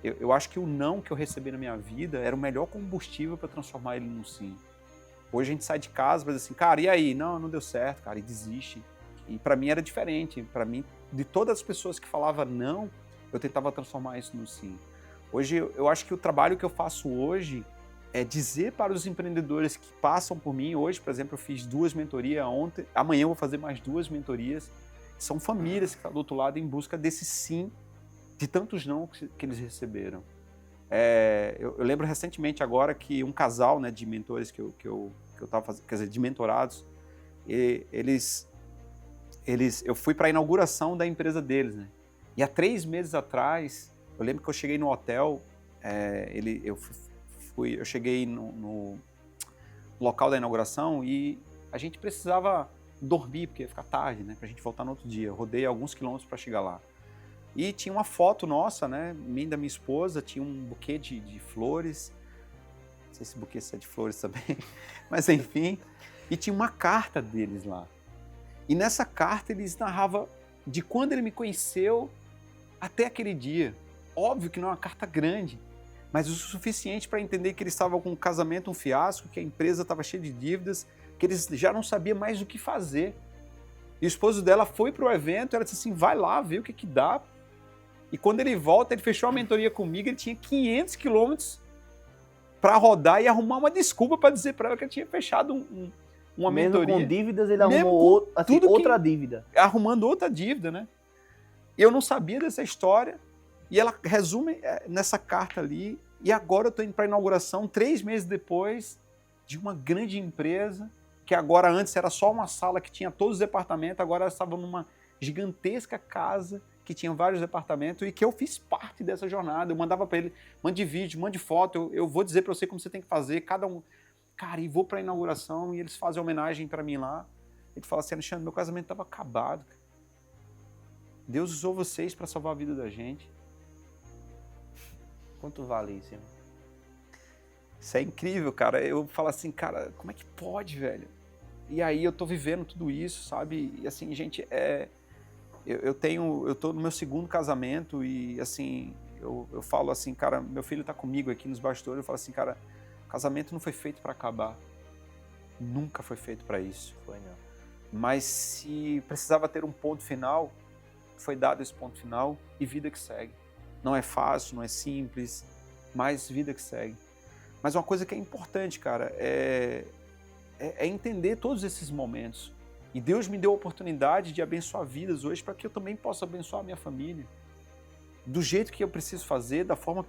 Eu acho que o não que eu recebi na minha vida era o melhor combustível para transformar ele num sim. Hoje a gente sai de casa e diz assim, cara, e aí? Não deu certo, cara, e desiste. E para mim era diferente. Para mim, de todas as pessoas que falavam não, eu tentava transformar isso num sim. Hoje, eu acho que o trabalho que eu faço hoje é dizer para os empreendedores que passam por mim. Hoje, por exemplo, eu fiz 2 mentorias ontem, amanhã eu vou fazer mais 2 mentorias. São famílias que estão do outro lado em busca desse sim, de tantos não que eles receberam. Eu lembro recentemente agora que um casal, né, de mentores que eu estava fazendo, quer dizer, de mentorados, eu fui para a inauguração da empresa deles, né? E há 3 meses atrás, eu lembro que eu cheguei no hotel, eu cheguei no local da inauguração e a gente precisava dormir, porque ia ficar tarde, né, pra gente voltar no outro dia. Eu rodei alguns quilômetros para chegar lá. E tinha uma foto nossa, né, minha e da minha esposa, tinha um buquê de flores, não sei se o buquê é de flores também, mas enfim, e tinha uma carta deles lá. E nessa carta eles narravam de quando ele me conheceu até aquele dia. Óbvio que não é uma carta grande, mas o suficiente para entender que eles estavam com um casamento, um fiasco, que a empresa estava cheia de dívidas, que eles já não sabiam mais o que fazer. E o esposo dela foi para o evento, ela disse assim, vai lá, vê o que dá. E quando ele volta, ele fechou a mentoria comigo, ele tinha 500 quilômetros para rodar e arrumar uma desculpa para dizer para ela que ele tinha fechado uma mentoria. Mesmo com dívidas, ele arrumou outra dívida. Arrumando outra dívida, né? Eu não sabia dessa história. E ela resume nessa carta ali. E agora eu estou indo para a inauguração, 3 meses depois, de uma grande empresa, que agora antes era só uma sala que tinha todos os departamentos, agora ela estava numa gigantesca casa que tinha vários departamentos e que eu fiz parte dessa jornada. Eu mandava para ele, mande vídeo, mande foto, eu vou dizer para você como você tem que fazer, cada um. Cara, e vou para a inauguração e eles fazem homenagem para mim lá. Ele fala assim, Alexandre, meu casamento estava acabado. Deus usou vocês para salvar a vida da gente. Quanto vale isso, irmão? Isso é incrível, cara. Eu falo assim, cara, como é que pode, velho? E aí eu tô vivendo tudo isso, sabe? E assim, gente, eu tô no meu 2º casamento e assim, eu falo assim, cara, meu filho tá comigo aqui nos bastidores, eu falo assim, cara, casamento não foi feito para acabar. Nunca foi feito para isso. Foi não. Mas se precisava ter um ponto final, foi dado esse ponto final e vida que segue. Não é fácil, não é simples, mas vida que segue. Mas uma coisa que é importante, cara, é entender todos esses momentos. E Deus me deu a oportunidade de abençoar vidas hoje para que eu também possa abençoar a minha família. Do jeito que eu preciso fazer, da forma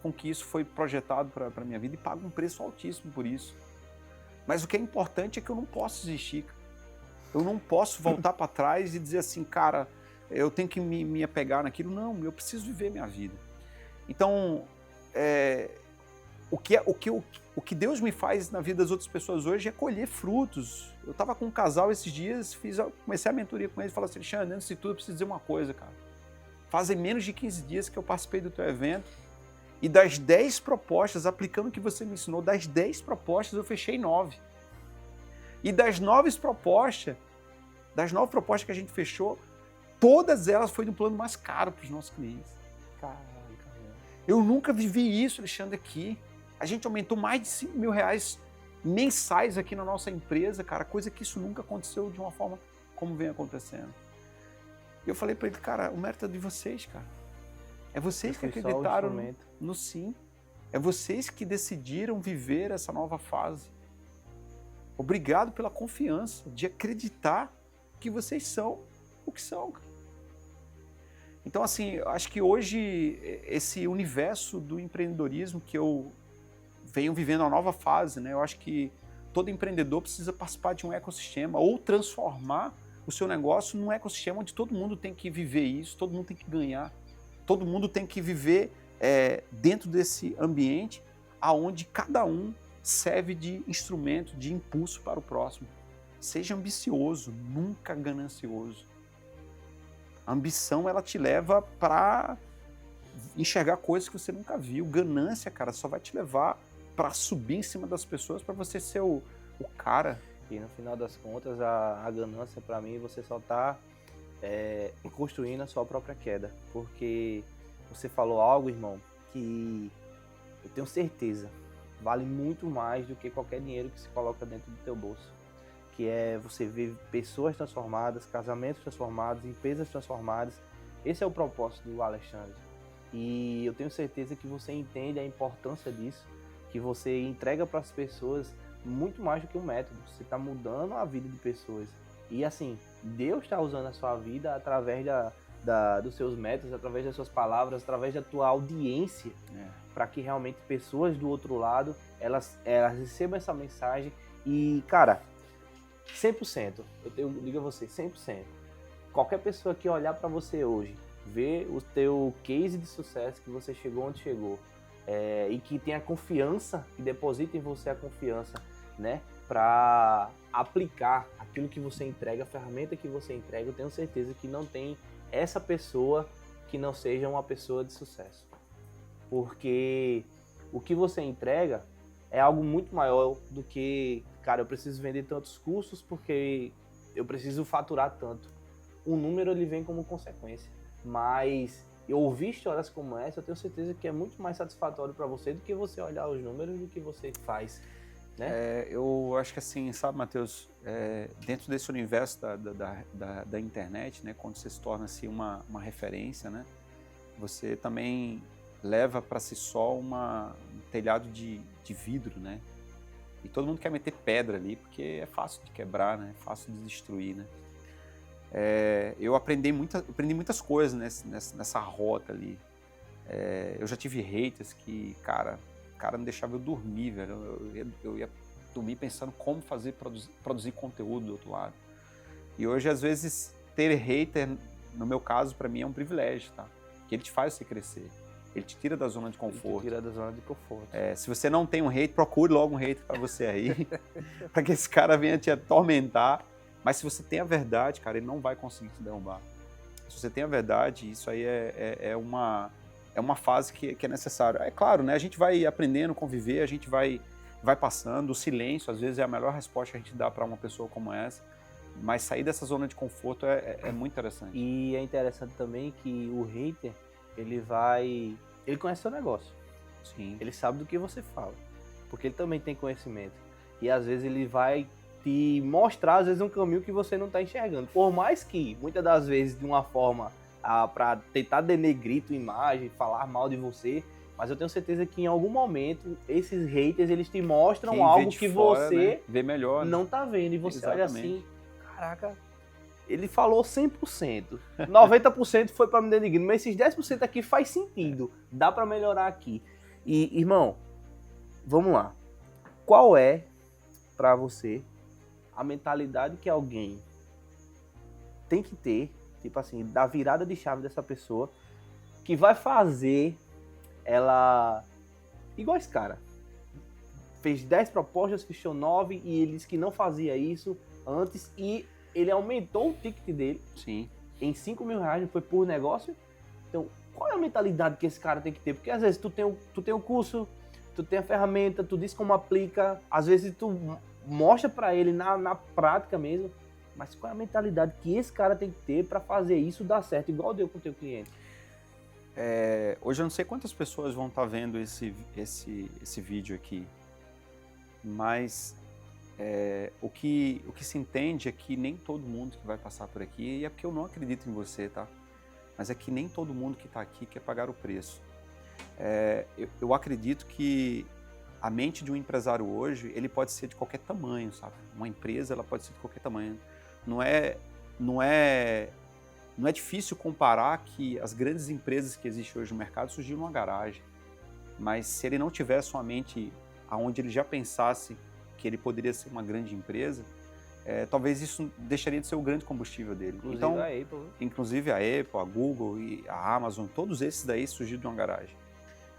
com que isso foi projetado para a minha vida, e pago um preço altíssimo por isso. Mas o que é importante é que eu não posso desistir. Eu não posso voltar para trás e dizer assim, cara, eu tenho que me apegar naquilo. Não, eu preciso viver minha vida. Então, o que Deus me faz na vida das outras pessoas hoje é colher frutos. Eu estava com um casal esses dias, comecei a mentoria com eles e falei assim, Alexandre, antes de tudo eu preciso dizer uma coisa, cara. Fazem menos de 15 dias que eu participei do teu evento e das 10 propostas, aplicando o que você me ensinou, das 10 propostas eu fechei 9. E das 9 propostas que a gente fechou, todas elas foram no plano mais caro para os nossos clientes. Caraca, eu nunca vivi isso, Alexandre, aqui. A gente aumentou mais de R$5 mil mensais aqui na nossa empresa, cara, coisa que isso nunca aconteceu de uma forma como vem acontecendo. E eu falei para ele, cara, o mérito é de vocês, cara. É vocês que Eu fui só o acreditaram instrumento. no sim. É vocês que decidiram viver essa nova fase. Obrigado pela confiança de acreditar que vocês são o que são, cara. Então, assim, eu acho que hoje esse universo do empreendedorismo que eu venho vivendo uma nova fase, né? Eu acho que todo empreendedor precisa participar de um ecossistema ou transformar o seu negócio num ecossistema onde todo mundo tem que viver isso, todo mundo tem que ganhar, todo mundo tem que viver dentro desse ambiente aonde cada um serve de instrumento, de impulso para o próximo. Seja ambicioso, nunca ganancioso. A ambição, ela te leva para enxergar coisas que você nunca viu. Ganância, cara, só vai te levar para subir em cima das pessoas, para você ser o cara. E no final das contas, a ganância, para mim, você só está construindo a sua própria queda. Porque você falou algo, irmão, que eu tenho certeza vale muito mais do que qualquer dinheiro que se coloca dentro do teu bolso. Que é você ver pessoas transformadas, casamentos transformados, empresas transformadas. Esse é o propósito do Alexandre. E eu tenho certeza que você entende a importância disso, que você entrega para as pessoas muito mais do que um método. Você está mudando a vida de pessoas. E assim, Deus está usando a sua vida através dos seus métodos, através das suas palavras, através da tua audiência, para que realmente pessoas do outro lado, elas recebam essa mensagem. E, cara, 100%, eu digo a você, 100%. Qualquer pessoa que olhar para você hoje, ver o teu case de sucesso, que você chegou onde chegou, e que tenha confiança, que deposita em você a confiança, né, para aplicar aquilo que você entrega, a ferramenta que você entrega, eu tenho certeza que não tem essa pessoa que não seja uma pessoa de sucesso. Porque o que você entrega é algo muito maior do que, cara, eu preciso vender tantos cursos porque eu preciso faturar tanto. O número, ele vem como consequência. Mas eu ouvir histórias como essa, eu tenho certeza que é muito mais satisfatório para você do que você olhar os números do que você faz, né? Eu acho que assim, sabe, Matheus, dentro desse universo da internet, né, quando você se torna assim, uma referência, né, você também leva para si só um telhado de vidro, né? E todo mundo quer meter pedra ali, porque é fácil de quebrar, né? É fácil de destruir, né? Eu aprendi muitas coisas nessa rota ali. Eu já tive haters que, cara, o cara não deixava eu dormir, velho. Eu ia dormir pensando como produzir conteúdo do outro lado. E hoje, às vezes, ter hater, no meu caso, para mim é um privilégio, tá? Que ele te faz você crescer. Ele te tira da zona de conforto. Ele te tira da zona de conforto. Se você não tem um hater, procure logo um hater para você aí, para que esse cara venha te atormentar. Mas se você tem a verdade, cara, ele não vai conseguir te derrubar. Se você tem a verdade, isso aí é uma fase que é necessária. É claro, né? A gente vai aprendendo, conviver, a gente vai passando. O silêncio, às vezes, é a melhor resposta que a gente dá para uma pessoa como essa. Mas sair dessa zona de conforto é muito interessante. E é interessante também que o hater, ele conhece seu negócio. Sim. Ele sabe do que você fala, porque ele também tem conhecimento. E às vezes ele vai te mostrar, às vezes, um caminho que você não está enxergando. Por mais que, muitas das vezes, de uma forma para tentar denegrir tua imagem, falar mal de você, mas eu tenho certeza que em algum momento, esses haters, eles te mostram Quem algo vê de que fora, você, né, vê melhor, não tá vendo. E você Exatamente. olha assim, caraca, ele falou 100%. 90% foi para me denegrir, mas esses 10% aqui faz sentido. Dá para melhorar aqui. E, irmão, vamos lá. Qual é, para você, a mentalidade que alguém tem que ter, tipo assim, da virada de chave dessa pessoa, que vai fazer ela... Igual esse cara. Fez 10 propostas, fechou 9, e ele disse que não fazia isso antes, e ele aumentou o ticket dele. Sim. Em R$5.000, não foi por negócio. Então, qual é a mentalidade que esse cara tem que ter? Porque às vezes tu tem o curso, tu tem a ferramenta, tu diz como aplica, às vezes tu mostra para ele na prática mesmo, mas qual é a mentalidade que esse cara tem que ter para fazer isso dar certo, igual deu com o teu cliente? Hoje eu não sei quantas pessoas vão estar vendo esse vídeo aqui, mas o que se entende é que nem todo mundo que vai passar por aqui, e é porque eu não acredito em você, tá? Mas é que nem todo mundo que está aqui quer pagar o preço. Eu acredito que a mente de um empresário hoje, ele pode ser de qualquer tamanho, sabe? Uma empresa, ela pode ser de qualquer tamanho. Não é difícil comparar que as grandes empresas que existem hoje no mercado surgiram numa garagem. Mas se ele não tivesse uma mente onde ele já pensasse que ele poderia ser uma grande empresa, talvez isso deixaria de ser o grande combustível dele. Inclusive então, a Apple. Inclusive a Apple, a Google e a Amazon, todos esses daí surgiram de uma garagem.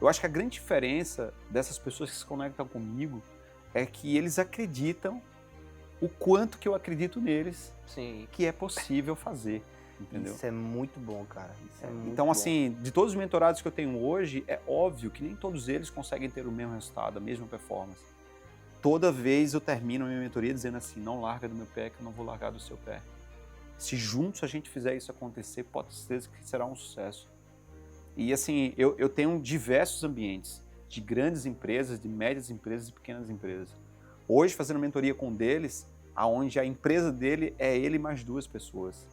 Eu acho que a grande diferença dessas pessoas que se conectam comigo é que eles acreditam o quanto que eu acredito neles, Sim. que é possível fazer. Entendeu? Isso é muito bom, cara. Isso é muito então, bom. assim, de todos os mentorados que eu tenho hoje, é óbvio que nem todos eles conseguem ter o mesmo resultado, a mesma performance. Toda vez eu termino a minha mentoria dizendo assim, não larga do meu pé que eu não vou largar do seu pé. Se juntos a gente fizer isso acontecer, pode ter certeza que será um sucesso. E assim, eu tenho diversos ambientes, de grandes empresas, de médias empresas e pequenas empresas. Hoje, fazendo mentoria com um deles, onde a empresa dele é ele mais 2 pessoas.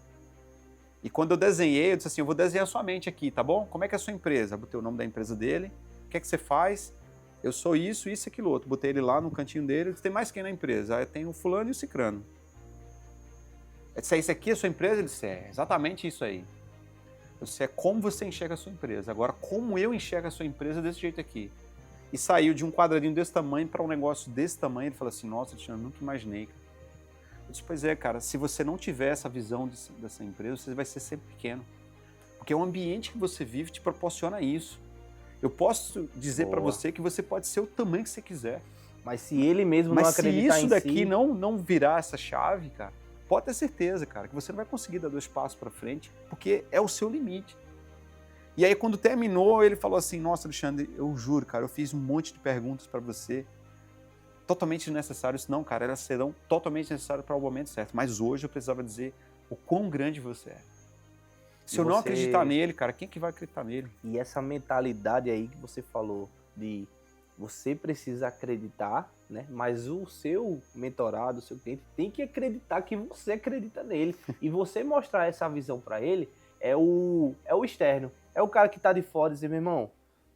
E quando eu desenhei, eu disse assim, eu vou desenhar sua mente aqui, tá bom? Como é que é a sua empresa? Eu botei o nome da empresa dele, o que é que você faz? Eu sou isso, isso e aquilo outro. Botei ele lá no cantinho dele, eu disse, tem mais quem na empresa? Aí tem o fulano e o cicrano. Eu disse, isso aqui é a sua empresa? Ele disse, exatamente isso aí. Eu disse, é como você enxerga a sua empresa. Agora, como eu enxergo a sua empresa desse jeito aqui? E saiu de um quadradinho desse tamanho para um negócio desse tamanho. Ele falou assim, nossa, eu nunca imaginei. Eu disse, pois é, cara, se você não tiver essa visão dessa empresa, você vai ser sempre pequeno. Porque o ambiente que você vive te proporciona isso. Eu posso dizer para você que você pode ser o tamanho que você quiser. Mas se ele mesmo não acreditar em si... Mas se isso daqui não virar essa chave, cara, pode ter certeza, cara, que você não vai conseguir dar 2 passos para frente, porque é o seu limite. E aí, quando terminou, ele falou assim, nossa, Alexandre, eu juro, cara, eu fiz um monte de perguntas para você, totalmente desnecessárias. Não, cara, elas serão totalmente necessárias para o momento certo. Mas hoje eu precisava dizer o quão grande você é. Se eu não acreditar nele, cara, quem é que vai acreditar nele? E essa mentalidade aí que você falou de você precisa acreditar, né? Mas o seu mentorado, o seu cliente, tem que acreditar que você acredita nele. E você mostrar essa visão para ele é o externo. É o cara que tá de fora e dizer, meu irmão,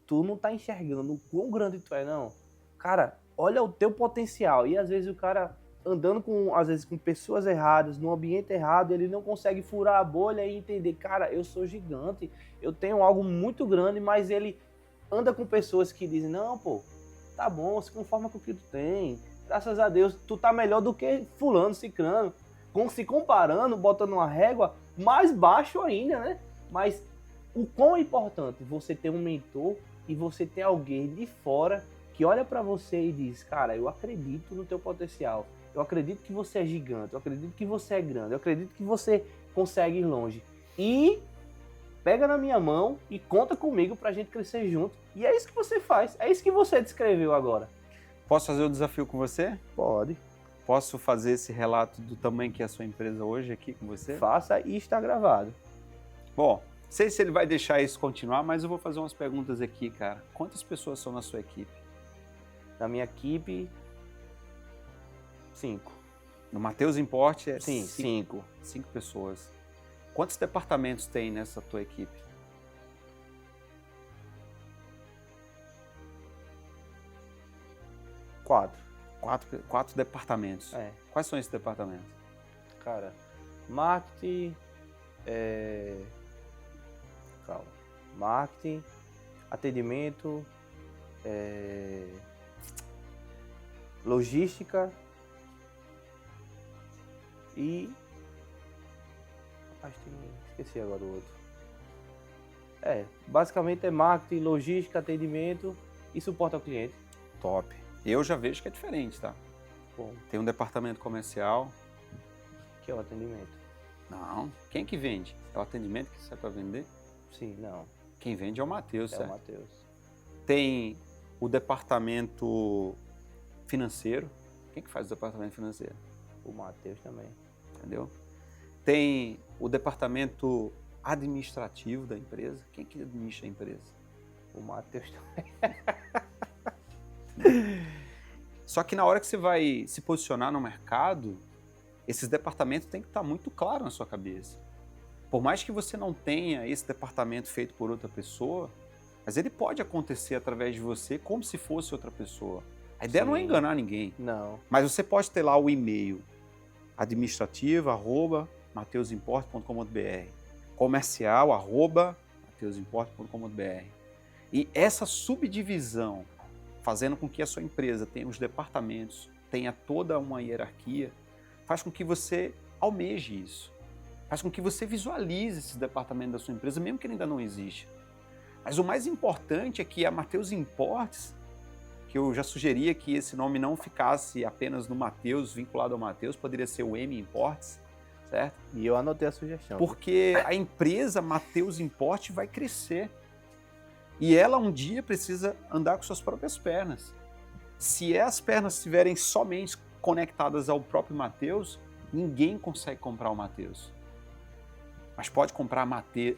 tu não tá enxergando o quão grande tu é, não. Cara, olha o teu potencial. E às vezes o cara andando com pessoas erradas, no ambiente errado, ele não consegue furar a bolha e entender, cara, eu sou gigante, eu tenho algo muito grande, mas ele anda com pessoas que dizem, não, pô, tá bom, se conforma com o que tu tem, graças a Deus, tu tá melhor do que fulano, cicrano, se comparando, botando uma régua mais baixo ainda, né? Mas o quão é importante você ter um mentor e você ter alguém de fora que olha pra você e diz, cara, eu acredito no teu potencial, eu acredito que você é gigante, eu acredito que você é grande, eu acredito que você consegue ir longe. E pega na minha mão e conta comigo pra gente crescer junto. E é isso que você faz, é isso que você descreveu agora. Posso fazer o desafio com você? Pode. Posso fazer esse relato do tamanho que é a sua empresa hoje aqui com você? Faça e está gravado. Bom, não sei se ele vai deixar isso continuar, mas eu vou fazer umas perguntas aqui, cara. Quantas pessoas são na sua equipe? Na minha equipe, 5. No Mateus Import é Sim, 5. 5 pessoas. Quantos departamentos tem nessa tua equipe? 4. 4 departamentos. É. Quais são esses departamentos? Cara, marketing, marketing, atendimento, logística e... esqueci agora o outro. Basicamente é marketing, logística, atendimento e suporte ao cliente. Top. Eu já vejo que é diferente, tá? Bom, Tem um departamento comercial. que é o atendimento. Não. Quem que vende? É o atendimento que sai para vender? Sim, não. Quem vende é o Mateus, É certo? o Mateus. Tem o departamento financeiro. Quem que faz o departamento financeiro? O Mateus também. Entendeu? Tem o departamento administrativo da empresa. Quem que administra a empresa? O Mateus também. Só que na hora que você vai se posicionar no mercado, esses departamentos têm que estar muito claros na sua cabeça. Por mais que você não tenha esse departamento feito por outra pessoa, mas ele pode acontecer através de você como se fosse outra pessoa. A ideia não é enganar ninguém. Não. Mas você pode ter lá o e-mail administrativa@mateusimport.com.br, comercial@mateusimport.com.br. E essa subdivisão, fazendo com que a sua empresa tenha os departamentos, tenha toda uma hierarquia, faz com que você almeje isso. Faz com que você visualize esse departamento da sua empresa, mesmo que ele ainda não exista. Mas o mais importante é que a Mateus Imports, que eu já sugeria que esse nome não ficasse apenas no Mateus, vinculado ao Mateus, poderia ser o M Imports, certo? E eu anotei a sugestão. Porque a empresa Mateus Import vai crescer. E ela um dia precisa andar com suas próprias pernas. Se as pernas estiverem somente conectadas ao próprio Mateus, ninguém consegue comprar o Mateus. Mas pode comprar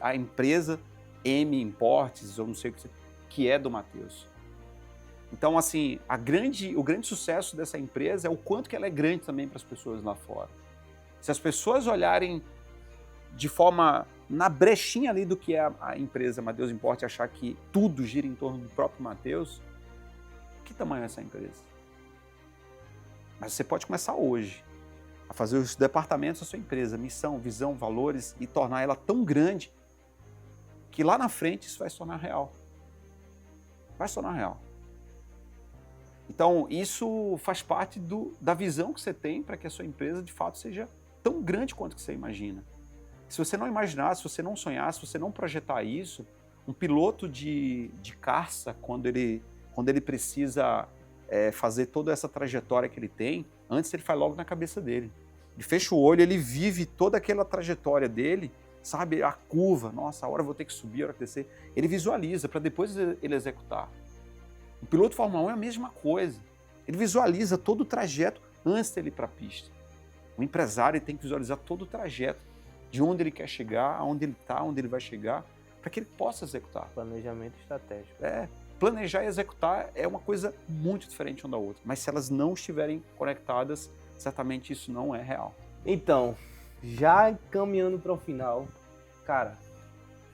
a empresa M Imports, ou não sei o que é do Mateus. Então, assim, o grande sucesso dessa empresa é o quanto que ela é grande também para as pessoas lá fora. Se as pessoas olharem de forma na brechinha ali do que é a empresa Mateus Import, achar que tudo gira em torno do próprio Mateus, que tamanho é essa empresa? Mas você pode começar hoje a fazer os departamentos da sua empresa, missão, visão, valores, e tornar ela tão grande que lá na frente isso vai se tornar real. Vai se tornar real. Então, isso faz parte da visão que você tem para que a sua empresa, de fato, seja tão grande quanto que você imagina. Se você não imaginar, se você não sonhar, se você não projetar isso, um piloto de caça, quando ele precisa fazer toda essa trajetória que ele tem, antes ele faz logo na cabeça dele. Ele fecha o olho, ele vive toda aquela trajetória dele, sabe, a curva, nossa, a hora eu vou ter que subir, a hora que descer. Ele visualiza para depois ele executar. O piloto de Fórmula 1 é a mesma coisa. Ele visualiza todo o trajeto antes dele ir para a pista. O empresário tem que visualizar todo o trajeto, de onde ele quer chegar, aonde ele está, onde ele vai chegar, para que ele possa executar. Planejamento estratégico. Planejar e executar é uma coisa muito diferente uma da outra, mas se elas não estiverem conectadas, certamente isso não é real. Então, já caminhando para o final, cara,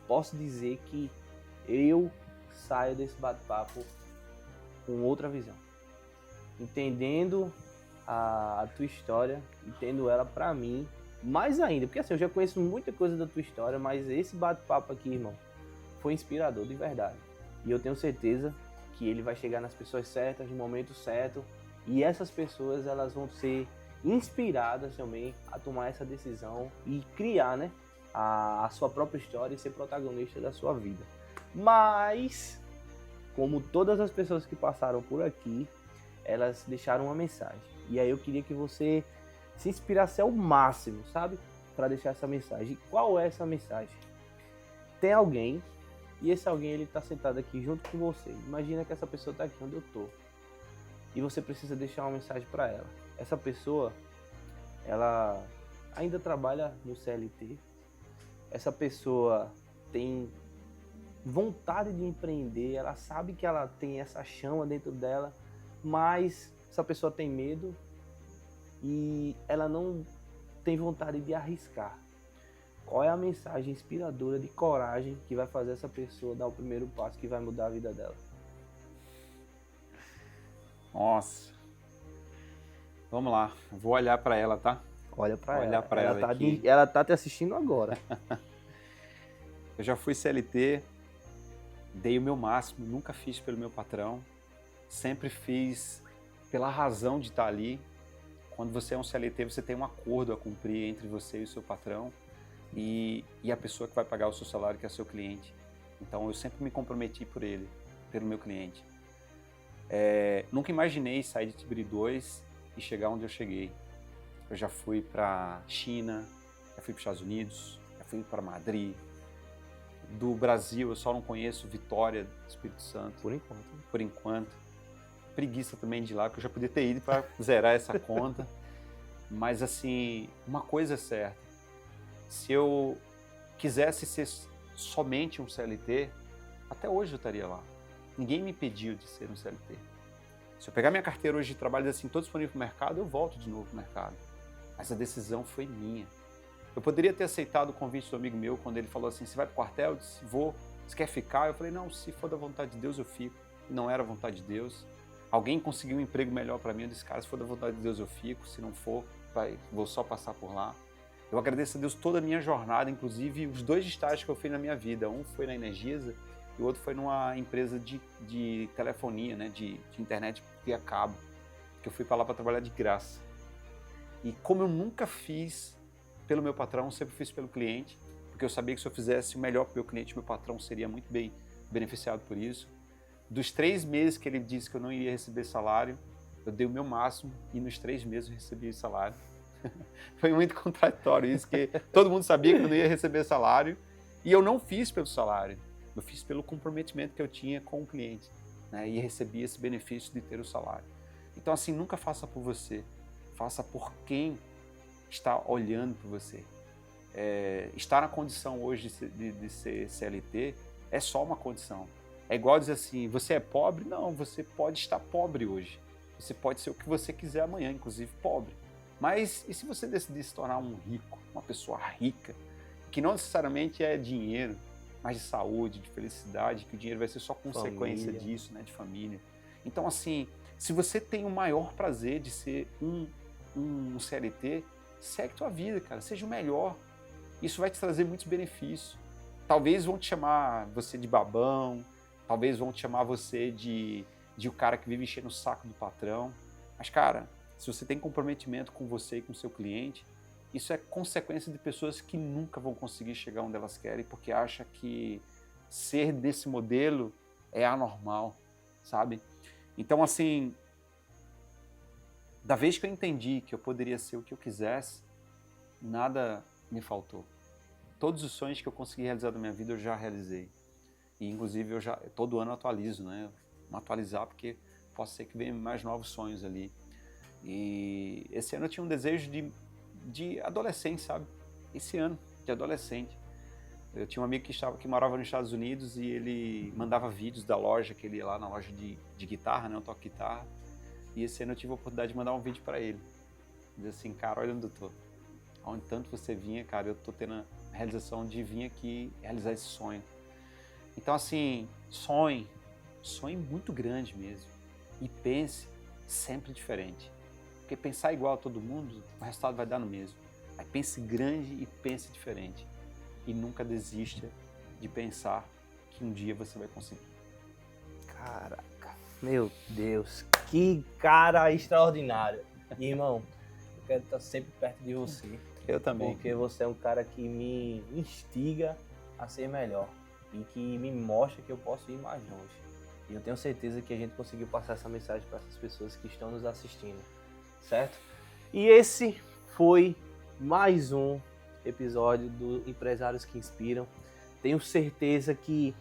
posso dizer que eu saio desse bate-papo com outra visão. Entendendo a tua história, entendo ela para mim, mais ainda, porque assim, eu já conheço muita coisa da tua história, mas esse bate-papo aqui, irmão, foi inspirador de verdade. E eu tenho certeza que ele vai chegar nas pessoas certas, no momento certo, e essas pessoas, elas vão ser inspiradas também a tomar essa decisão e criar, né, a sua própria história e ser protagonista da sua vida. Mas, como todas as pessoas que passaram por aqui, elas deixaram uma mensagem. E aí eu queria que você se inspirasse ao máximo, sabe? Para deixar essa mensagem. E qual é essa mensagem? Tem alguém, e esse alguém ele tá sentado aqui junto com você. Imagina que essa pessoa tá aqui onde eu tô. E você precisa deixar uma mensagem para ela. Essa pessoa, ela ainda trabalha no CLT. Essa pessoa tem vontade de empreender, ela sabe que ela tem essa chama dentro dela, mas essa pessoa tem medo e ela não tem vontade de arriscar. Qual é a mensagem inspiradora de coragem que vai fazer essa pessoa dar o primeiro passo que vai mudar a vida dela? Nossa. Vamos lá, vou olhar para ela, tá? Olha para ela. Olhar para ela tá aqui. Ela tá te assistindo agora. Eu já fui CLT, dei o meu máximo, nunca fiz pelo meu patrão, sempre fiz pela razão de estar ali. Quando você é um CLT, você tem um acordo a cumprir entre você e o seu patrão e a pessoa que vai pagar o seu salário, que é o seu cliente. Então, eu sempre me comprometi por ele, pelo meu cliente. Nunca imaginei sair de Tibiri 2 e chegar onde eu cheguei. Eu já fui para China, já fui para os Estados Unidos, já fui para Madrid. Do Brasil, eu só não conheço Vitória do Espírito Santo. Por enquanto. Por enquanto. Preguiça também de ir lá, porque eu já podia ter ido para zerar essa conta. Mas, assim, uma coisa é certa. Se eu quisesse ser somente um CLT, até hoje eu estaria lá. Ninguém me pediu de ser um CLT. Se eu pegar minha carteira hoje de trabalho e dizer assim, estou disponível para o mercado, eu volto de novo para o mercado. Mas a decisão foi minha. Eu poderia ter aceitado o convite do amigo meu quando ele falou assim, você vai para o quartel? Eu disse, vou. Você quer ficar? Eu falei, não, se for da vontade de Deus, eu fico. Não era a vontade de Deus. Alguém conseguiu um emprego melhor para mim, eu disse, cara, se for da vontade de Deus, eu fico. Se não for, vou só passar por lá. Eu agradeço a Deus toda a minha jornada, inclusive os 2 estágios que eu fiz na minha vida. Um foi na Energisa e o outro foi numa empresa de telefonia, né, de internet via cabo, que eu fui para lá para trabalhar de graça. E como eu nunca fiz pelo meu patrão, sempre fiz pelo cliente, porque eu sabia que se eu fizesse o melhor para o meu cliente, meu patrão seria muito bem beneficiado por isso. Dos 3 meses que ele disse que eu não iria receber salário, eu dei o meu máximo e nos 3 meses eu recebi salário. Foi muito contraditório isso, que todo mundo sabia que eu não ia receber salário e eu não fiz pelo salário, eu fiz pelo comprometimento que eu tinha com o cliente, né? E recebi esse benefício de ter o salário. Então assim, nunca faça por você, faça por quem está olhando por você. Estar na condição hoje de ser CLT é só uma condição. É igual dizer assim, você é pobre? Não, você pode estar pobre hoje. Você pode ser o que você quiser amanhã, inclusive pobre. Mas e se você decidir se tornar um rico, uma pessoa rica, que não necessariamente é dinheiro, mas de saúde, de felicidade, que o dinheiro vai ser só consequência disso, né, de família. Então assim, se você tem o maior prazer de ser um CLT, segue tua vida, cara, seja o melhor. Isso vai te trazer muitos benefícios. Talvez vão te chamar você de babão, talvez vão te chamar você de o cara que vive enchendo o saco do patrão. Mas, cara, se você tem comprometimento com você e com o seu cliente, isso é consequência de pessoas que nunca vão conseguir chegar onde elas querem porque acham que ser desse modelo é anormal, sabe? Então, assim, da vez que eu entendi que eu poderia ser o que eu quisesse, nada me faltou. Todos os sonhos que eu consegui realizar na minha vida eu já realizei. E inclusive todo ano eu atualizo, né? Vou atualizar porque pode ser que venham mais novos sonhos ali. E esse ano eu tinha um desejo de adolescente, sabe? Esse ano, de adolescente. Eu tinha um amigo que morava nos Estados Unidos e ele mandava vídeos da loja, que ele ia lá na loja de guitarra, né? Eu toco guitarra. E esse ano eu tive a oportunidade de mandar um vídeo para ele. Dizer assim, cara, olha onde eu tô. Onde tanto você vinha, cara, eu tô tendo a realização de vir aqui realizar esse sonho. Então, assim, sonhe muito grande mesmo. E pense sempre diferente. Porque pensar igual a todo mundo, o resultado vai dar no mesmo. Aí pense grande e pense diferente. E nunca desista de pensar que um dia você vai conseguir. Caraca, meu Deus, que cara extraordinário. E, irmão, eu quero estar sempre perto de você. Eu também. Porque você é um cara que me instiga a ser melhor e que me mostra que eu posso ir mais longe. E eu tenho certeza que a gente conseguiu passar essa mensagem para essas pessoas que estão nos assistindo, certo? E esse foi mais um episódio do Empresários que Inspiram. Tenho certeza que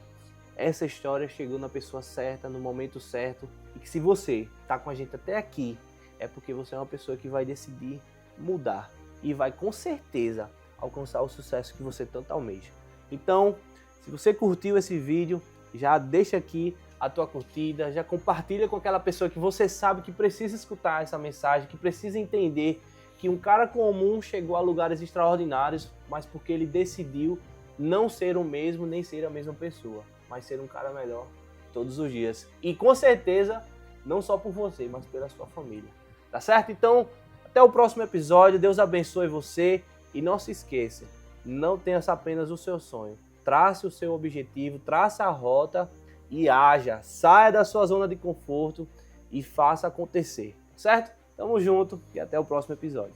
essa história chegou na pessoa certa, no momento certo, e que se você está com a gente até aqui, é porque você é uma pessoa que vai decidir mudar e vai com certeza alcançar o sucesso que você tanto almeja. Então, se você curtiu esse vídeo, já deixa aqui a tua curtida, já compartilha com aquela pessoa que você sabe que precisa escutar essa mensagem, que precisa entender que um cara comum chegou a lugares extraordinários, mas porque ele decidiu não ser o mesmo, nem ser a mesma pessoa, mas ser um cara melhor todos os dias. E com certeza, não só por você, mas pela sua família. Tá certo? Então, até o próximo episódio. Deus abençoe você. E não se esqueça, não tenha apenas o seu sonho. Trace o seu objetivo, trace a rota e haja. Saia da sua zona de conforto e faça acontecer. Certo? Tamo junto e até o próximo episódio.